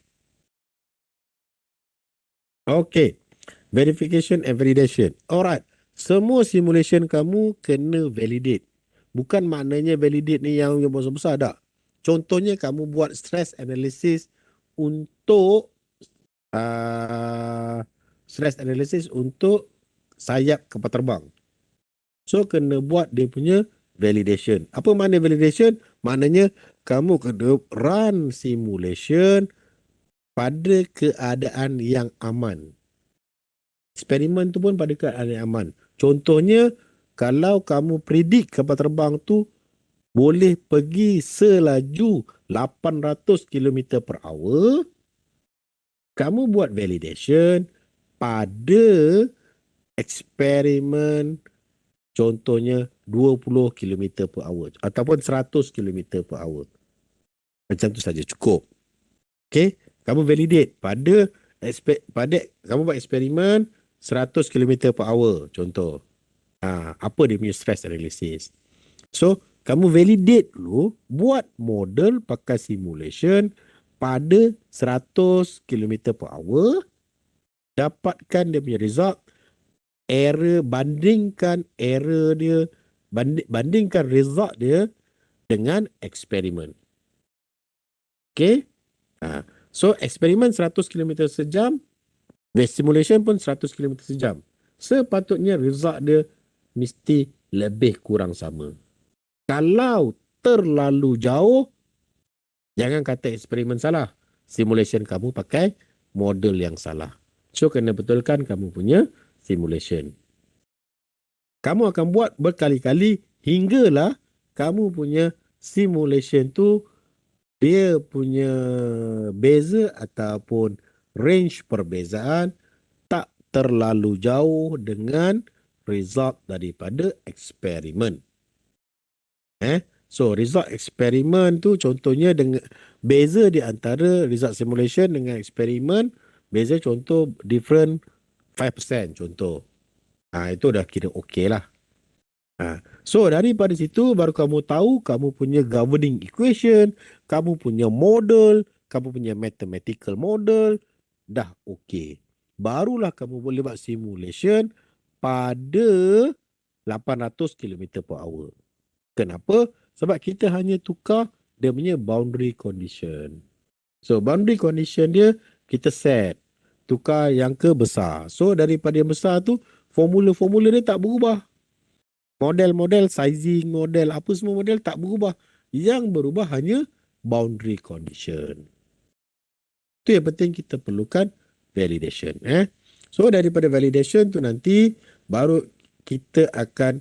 Okay. Verification and validation. Alright. Semua simulation kamu kena validate. Bukan maknanya validate ni yang besar-besar tak. Contohnya kamu buat stress analysis untuk sayap kapal terbang. So kena buat dia punya validation. Apa makna validation? Maknanya kamu kena run simulation pada keadaan yang aman. Eksperimen tu pun pada keadaan yang aman. Contohnya, kalau kamu predik kapal terbang tu boleh pergi selaju 800 km per hour, kamu buat validation pada eksperimen contohnya 20 km per hour ataupun 100 km per hour. Macam tu saja cukup. Okay, kamu validate pada kamu buat eksperimen 100 km per hour contoh. Apa dia punya stress analysis. So, kamu validate dulu, buat model pakai simulation pada 100 km per hour, dapatkan dia punya result, bandingkan result dia dengan eksperimen. Okay? So, eksperimen 100 km sejam, simulation pun 100 km sejam. Sepatutnya result dia mesti lebih kurang sama. Kalau terlalu jauh, jangan kata eksperimen salah. Simulation kamu pakai model yang salah. So, kena betulkan kamu punya simulation. Kamu akan buat berkali-kali hinggalah kamu punya simulation tu dia punya beza ataupun range perbezaan tak terlalu jauh dengan result daripada eksperimen. So result eksperimen tu contohnya dengan beza di antara result simulation dengan eksperimen, beza contoh different 5% contoh. Itu dah kira okey lah. So daripada situ baru kamu tahu kamu punya governing equation, kamu punya model, kamu punya mathematical model dah okey. Barulah kamu boleh buat simulation pada 800 km per hour. Kenapa? Sebab kita hanya tukar dia punya boundary condition. So boundary condition dia kita set. Tukar yang ke besar. So daripada yang besar tu formula-formula dia tak berubah. Model-model, sizing model, apa semua model tak berubah. Yang berubah hanya boundary condition. Itu yang penting kita perlukan validation. So daripada validation tu nanti baru kita akan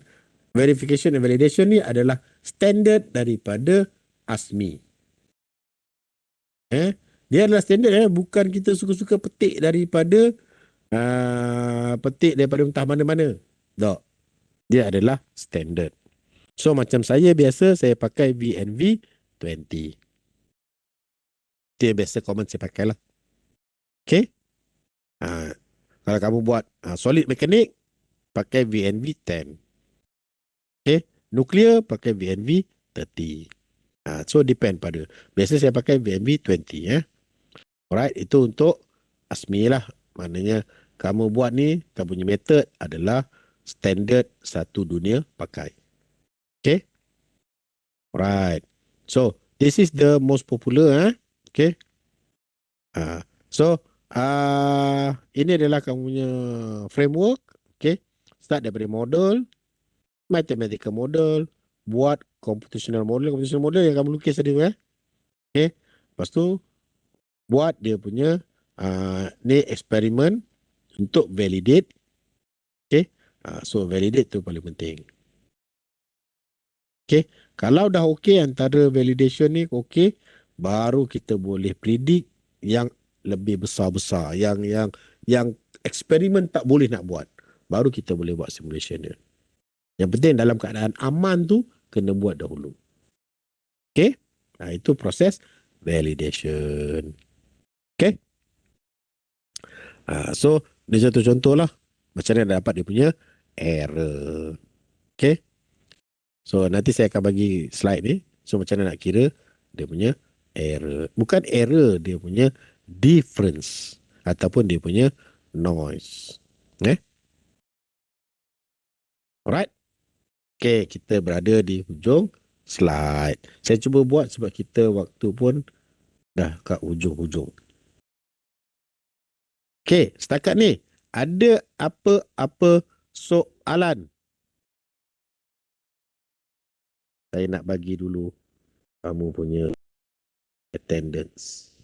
verification and validation ni adalah standard daripada ASME. Dia adalah standard, bukan kita suka-suka petik daripada entah mana-mana. Tak. Dia adalah standard. So macam saya biasa saya pakai VNV 20. Dia biasa common saya pakai lah. Okay. Kalau kamu buat solid mechanic pakai VNV 10. Okay. Nuclear pakai VNV 30. So depend pada. Biasa saya pakai VNV 20 Alright, itu untuk ASME lah. Maknanya kamu buat ni, kamu punya method adalah standard satu dunia pakai. Okay. Alright. So this is the most popular. Okay. So ini adalah kamu punya framework. Okay. Start daripada model, mathematical model, buat computational model yang kamu lukis tadi tu. Okay. Lepas tu buat dia punya ni eksperimen untuk validate. Okay. So validate tu paling penting. Okay. Kalau dah okay antara validation ni okay, baru kita boleh predict yang lebih besar-besar, yang eksperimen tak boleh nak buat. Baru kita boleh buat simulation dia. Yang penting dalam keadaan aman tu kena buat dahulu. Okay. Itu proses validation. Okay. So dia satu contoh lah macam mana dapat dia punya error. Okay. So nanti saya akan bagi slide ni. So macam mana nak kira dia punya error. Bukan error, dia punya difference ataupun dia punya noise. Alright. Okay, kita berada di hujung slide. Saya cuba buat sebab kita waktu pun dah kat hujung-hujung. Okay, setakat ni ada apa-apa soalan? Saya nak bagi dulu kamu punya attendance.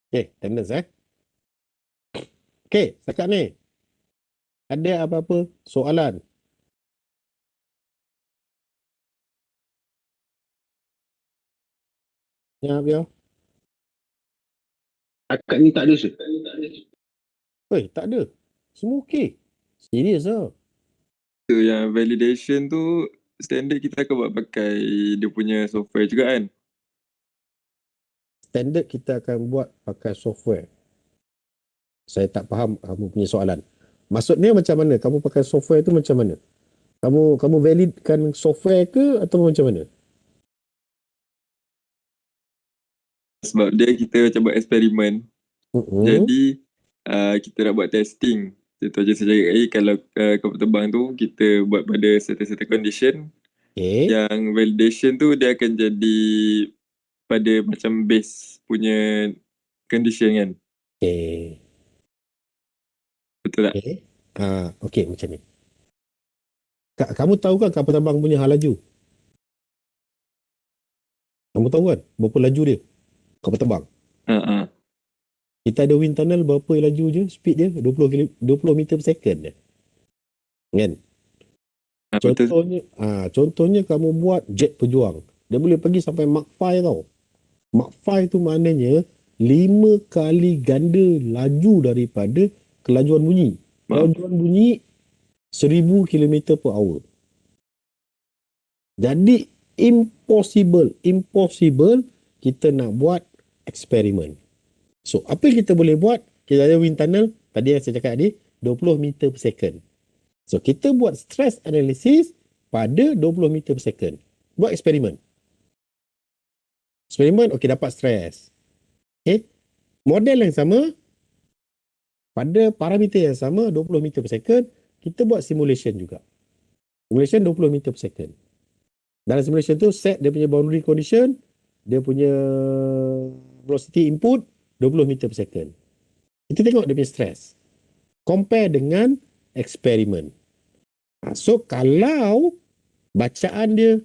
Okay, attendance Okay, setakat ni ada apa-apa soalan? Ya, Biar. Akak ni tak ada, Syed. Tak ada. Semua okey. Serius lah. So yang validation tu standard kita akan buat pakai dia punya software juga kan? Standard kita akan buat pakai software. Saya tak faham kamu punya soalan. Maksudnya macam mana? Kamu pakai software tu macam mana? Kamu validkan software ke atau macam mana? Sebab dia kita macam buat eksperimen. Jadi kita nak buat testing. Contoh je saya cakap kalau kapal terbang tu kita buat pada certain condition. Okay. Yang validation tu dia akan jadi pada macam base punya condition kan. Okay. Betul tak? Okay. Okay macam ni. Kamu tahu kan kapal terbang punya hal laju? Kamu tahu kan berapa laju dia? Kapal terbang. Kita ada wind tunnel berapa laju je speed dia? 20 meter per second je. Kan? Betul. Contohnya kamu buat jet pejuang. Dia boleh pergi sampai Mach 5 tau. Mach 5 tu maknanya 5 kali ganda laju daripada kelajuan bunyi. Maaf. Kelajuan bunyi 1000 km per hour. Jadi impossible kita nak buat eksperimen. So apa yang kita boleh buat? Kita ada wind tunnel, tadi yang saya cakap tadi, 20 meter per second. So kita buat stress analysis pada 20 meter per second. Buat eksperimen. Eksperimen, okey, dapat stres. Okay. Model yang sama, pada parameter yang sama, 20 meter per second, kita buat simulation juga. Simulation 20 meter per second. Dalam simulation tu, set dia punya boundary condition, dia punya velocity input, 20 meter per second. Kita tengok dia punya stres. Compare dengan eksperimen. So, kalau bacaan dia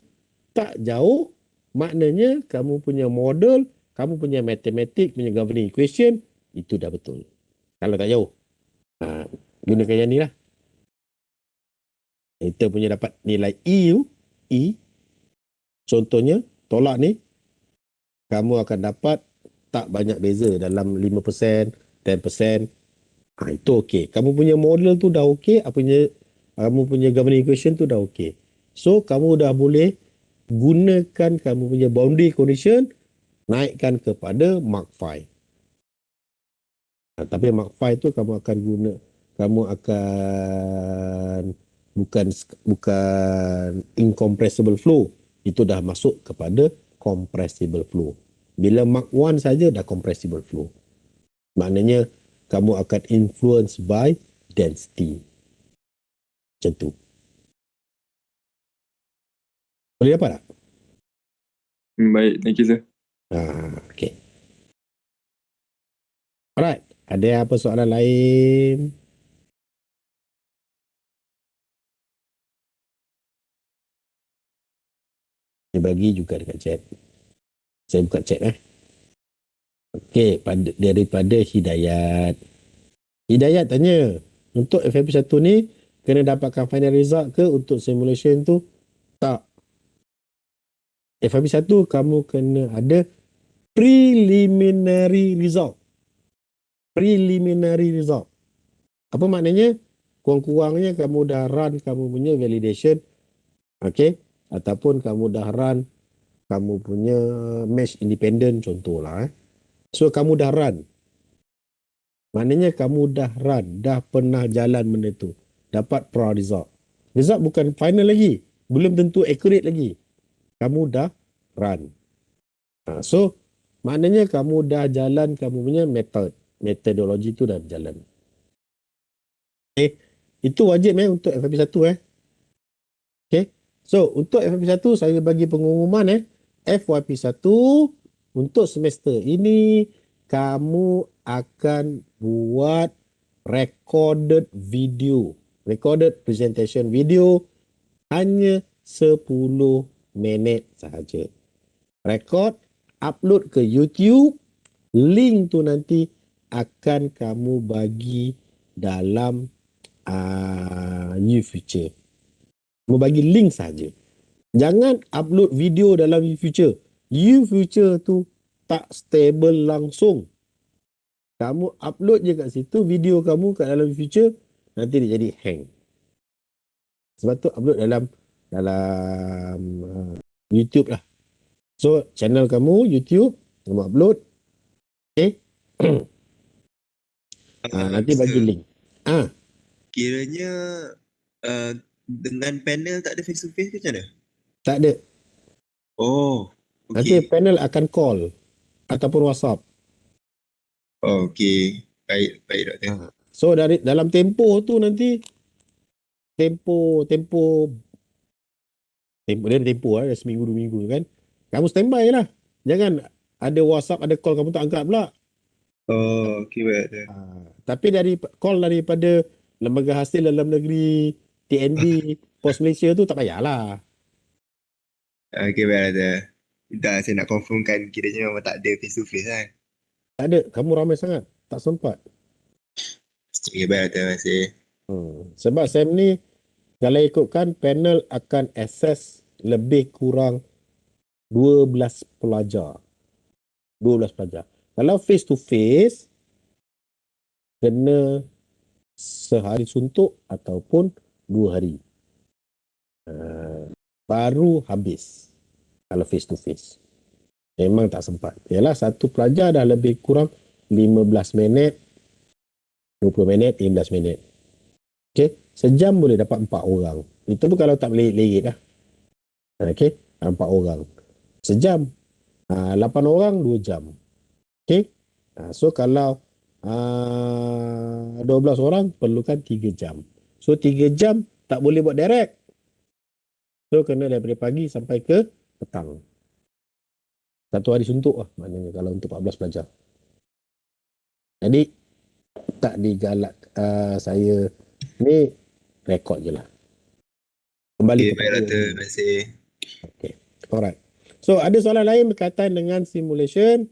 tak jauh, maknanya kamu punya model, kamu punya matematik, punya governing equation, itu dah betul. Kalau tak jauh, gunakan yang ni lah. Kita punya dapat nilai E tu, E, contohnya, tolak ni, kamu akan dapat tak banyak beza dalam 5%, 10%. Itu okey. Kamu punya model tu dah okey, kamu punya governing equation tu dah okey. So, kamu dah boleh gunakan kamu punya boundary condition, naikkan kepada Mach 5. Tapi Mach 5 tu kamu akan bukan incompressible flow. Itu dah masuk kepada compressible flow. Bila Mach 1 saja dah compressible flow. Maknanya kamu akan influence by density. Macam tu. Boleh dapat tak? Baik, thank you sir. Okay. Alright. Ada apa soalan lain? Dia bagi juga dekat chat. Saya buka chat Okey, daripada Hidayat. Hidayat tanya, untuk FFP1 ni kena dapatkan final result ke untuk simulation tu? Tak. FFP1 kamu kena ada preliminary result. Preliminary result. Apa maknanya? Kurang-kurangnya kamu dah run kamu punya validation. Okey? Ataupun kamu dah run kamu punya mesh independent contohlah. So kamu dah run. Maknanya kamu dah run, dah pernah jalan benda tu. Dapat pro result. Result bukan final lagi. Belum tentu accurate lagi. Kamu dah run. So, maknanya kamu dah jalan kamu punya metodologi tu dah berjalan. Okay. Itu wajib untuk FFP1 Okay. So, untuk FYP1 saya bagi pengumuman FYP1 untuk semester ini kamu akan buat recorded video, recorded presentation video hanya 10 minit sahaja. Record, upload ke YouTube, link tu nanti akan kamu bagi dalam New Future. Kamu bagi link saja. Jangan upload video dalam YouFuture. YouFuture tu tak stable langsung. Kamu upload je kat situ video kamu kat dalam YouFuture, nanti dia jadi hang. Sebab tu upload dalam YouTube lah. So channel kamu YouTube, kamu upload. Okay. Nanti bagi link. Kiranya dengan panel tak ada face to face ke macam mana? Tak ada. Oh, Nanti okey. panel akan call ataupun WhatsApp. Oh, okey. Baik doktor. So dalam tempoh tu nanti tempoh dah seminggu 2 minggu kan. Kamu standby lah. Jangan ada WhatsApp, ada call kamu tak angkat pula. Oh, okey baik doktor. Tapi call daripada lembaga hasil dalam negeri, TNB, Pos Malaysia tu tak payahlah. Okey baik doktor. Dah saya nak confirmkan kiranya memang tak ada face to face kan. Tak ada, kamu ramai sangat. Tak sempat. Okey baik doktor, terima kasih. Sebab SEM ni Kalau ikutkan panel akan access lebih kurang 12 pelajar. 12 pelajar. Kalau face to face, kena sehari suntuk ataupun 2 hari. Baru habis kalau face to face. Memang tak sempat. Yalah, satu pelajar dah lebih kurang 15 minit, 20 minit, 15 minit. Okey, sejam boleh dapat 4 orang. Itu pun kalau tak lerit lah. Okey, 4 orang. Sejam. 8 orang 2 jam. Okey. So kalau 12 orang perlukan 3 jam. So 3 jam tak boleh buat direct. So kena daripada pagi sampai ke petang. Satu hari suntuk lah maknanya kalau untuk 14 pelajar. Jadi tak digalak saya ni rekod je lah. Kembali Okay, kepada baiklah tu. Terima kasih. Okay. Alright. So ada soalan lain berkaitan dengan simulation?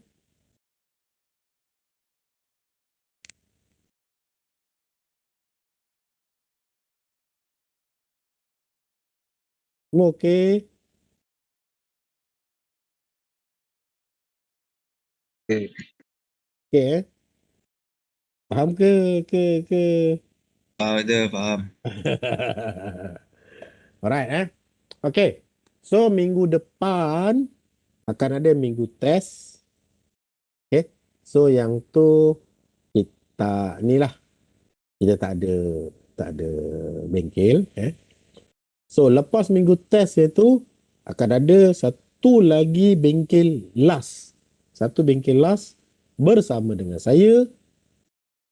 Semua okey? Okay. Okey Faham ke Faham. Alright Okay. So minggu depan akan ada minggu test. Okay. So yang tu kita ni lah. Kita tak ada bengkel. So lepas minggu test itu akan ada satu lagi bengkel last. Satu bengkel last bersama dengan saya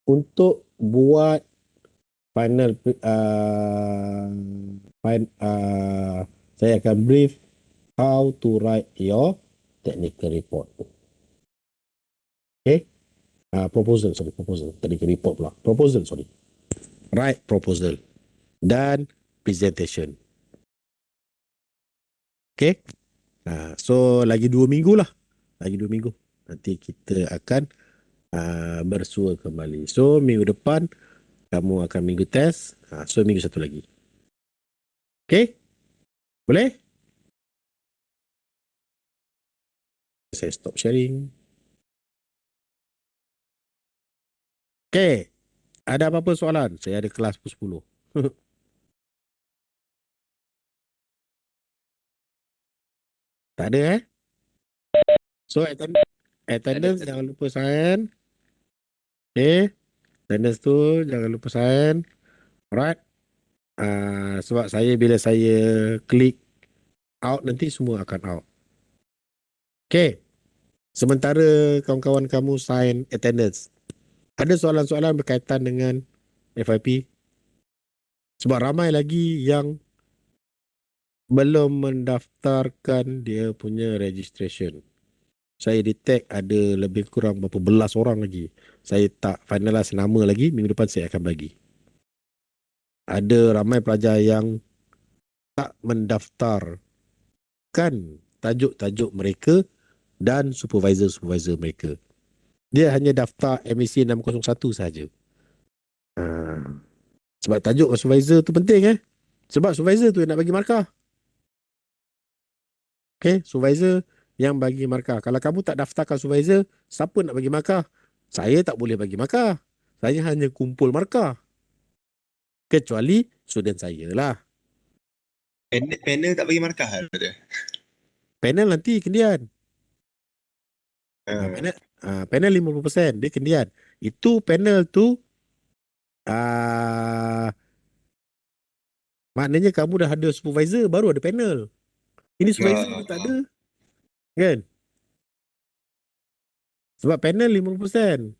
untuk buat final saya akan brief how to write your technical report. Okay? Proposal. Technical report pula. Proposal. Write proposal dan presentation. Okay? So lagi 2 minggu lah. Nanti kita akan bersua kembali. So minggu depan kamu akan minggu test. So minggu satu lagi. Okay? Boleh? Saya stop sharing. Okay. Ada apa-apa soalan? Saya ada kelas pukul 10. Tak ada So attendance jangan lupa sign. Okay. Attendance tu jangan lupa sign. Alright. Sebab bila saya klik out nanti semua akan out. Okay. Sementara kawan-kawan kamu sign attendance. Ada soalan-soalan berkaitan dengan FYP? Sebab ramai lagi yang belum mendaftarkan dia punya registration. Saya detect ada lebih kurang berapa belas orang lagi. Saya tak finalize nama lagi. Minggu depan saya akan bagi. Ada ramai pelajar yang tak mendaftarkan tajuk-tajuk mereka dan supervisor mereka. Dia hanya daftar MAC 601 saja. Sebab tajuk supervisor tu penting Sebab supervisor tu yang nak bagi markah. Okay, supervisor yang bagi markah. Kalau kamu tak daftarkan supervisor, siapa nak bagi markah? Saya tak boleh bagi markah. Saya hanya kumpul markah. Kecuali student saya lah. Panel tak bagi markah lah tu. Panel nanti kendian. Panel 50% dia kendian. Itu panel tu maknanya kamu dah ada supervisor baru ada panel. Ini supervisor tak ada. Kan? Sebab panel 50%.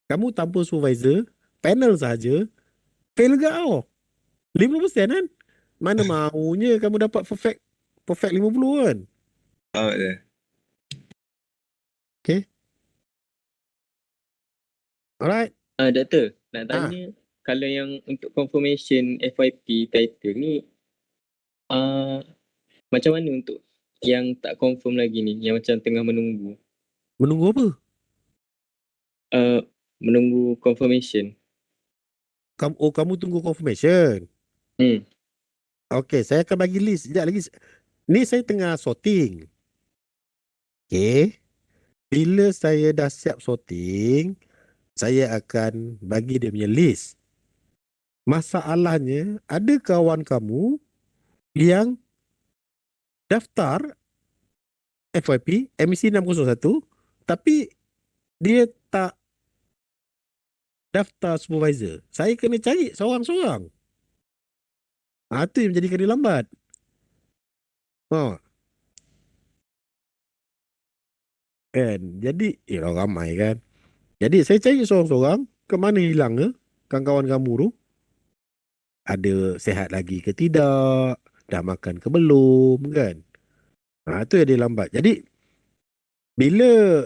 Kamu tanpa supervisor, panel sahaja, fail ke kau? 50% kan? Mana maunya kamu dapat perfect 50 kan? Okay. Alright. Doktor, nak tanya kalau yang untuk confirmation FYP title ni macam mana untuk yang tak confirm lagi ni, yang macam tengah menunggu? Menunggu apa? Menunggu confirmation. Kamu tunggu confirmation? Okey, saya akan bagi list sekejap lagi. Ni saya tengah sorting. Okey. Bila saya dah siap sorting, saya akan bagi dia punya list. Masalahnya, ada kawan kamu yang daftar FYP MIC 601 tapi dia tak daftar supervisor. Saya kena cari seorang-seorang. Itu yang menjadikan dia lambat. Ha, kan? Jadi, orang ramai kan. Jadi, saya cari seorang-seorang. Ke mana hilangnya kawan-kawan kamu tu? Ada sehat lagi ke tidak? Dah makan ke belum kan? Itu yang dia lambat. Jadi, bila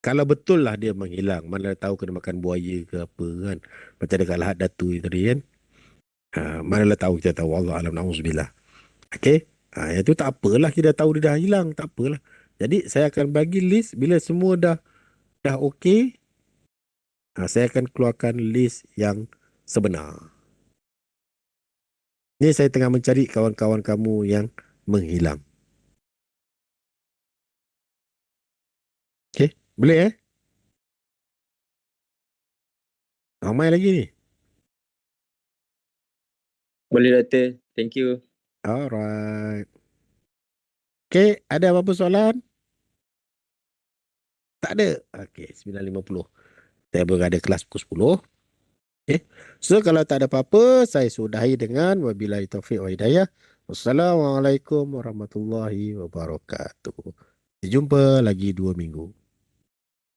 kalau betul lah dia menghilang, mana tahu kena makan buaya ke apa kan. Macam dekat Lahad Datu tadi kan. Manalah tahu, kita tahu, Allah alam, na'udzubillah. Okey. Yang tu tak apalah, kita tahu dia dah hilang, tak apalah. Jadi saya akan bagi list bila semua dah okey. Saya akan keluarkan list yang sebenar. Ni saya tengah mencari kawan-kawan kamu yang menghilang. Okey, boleh Ramai lagi ni. Boleh Doktor. Thank you. Alright. Okey, ada apa-apa soalan? Tak ada. Okey, 9.50. Saya berada kelas pukul 10. Okay. So kalau tak ada apa-apa, saya sudahi dengan wabillahi taufiq wa hidayah. Wassalamualaikum warahmatullahi wabarakatuh. Jumpa lagi 2 minggu.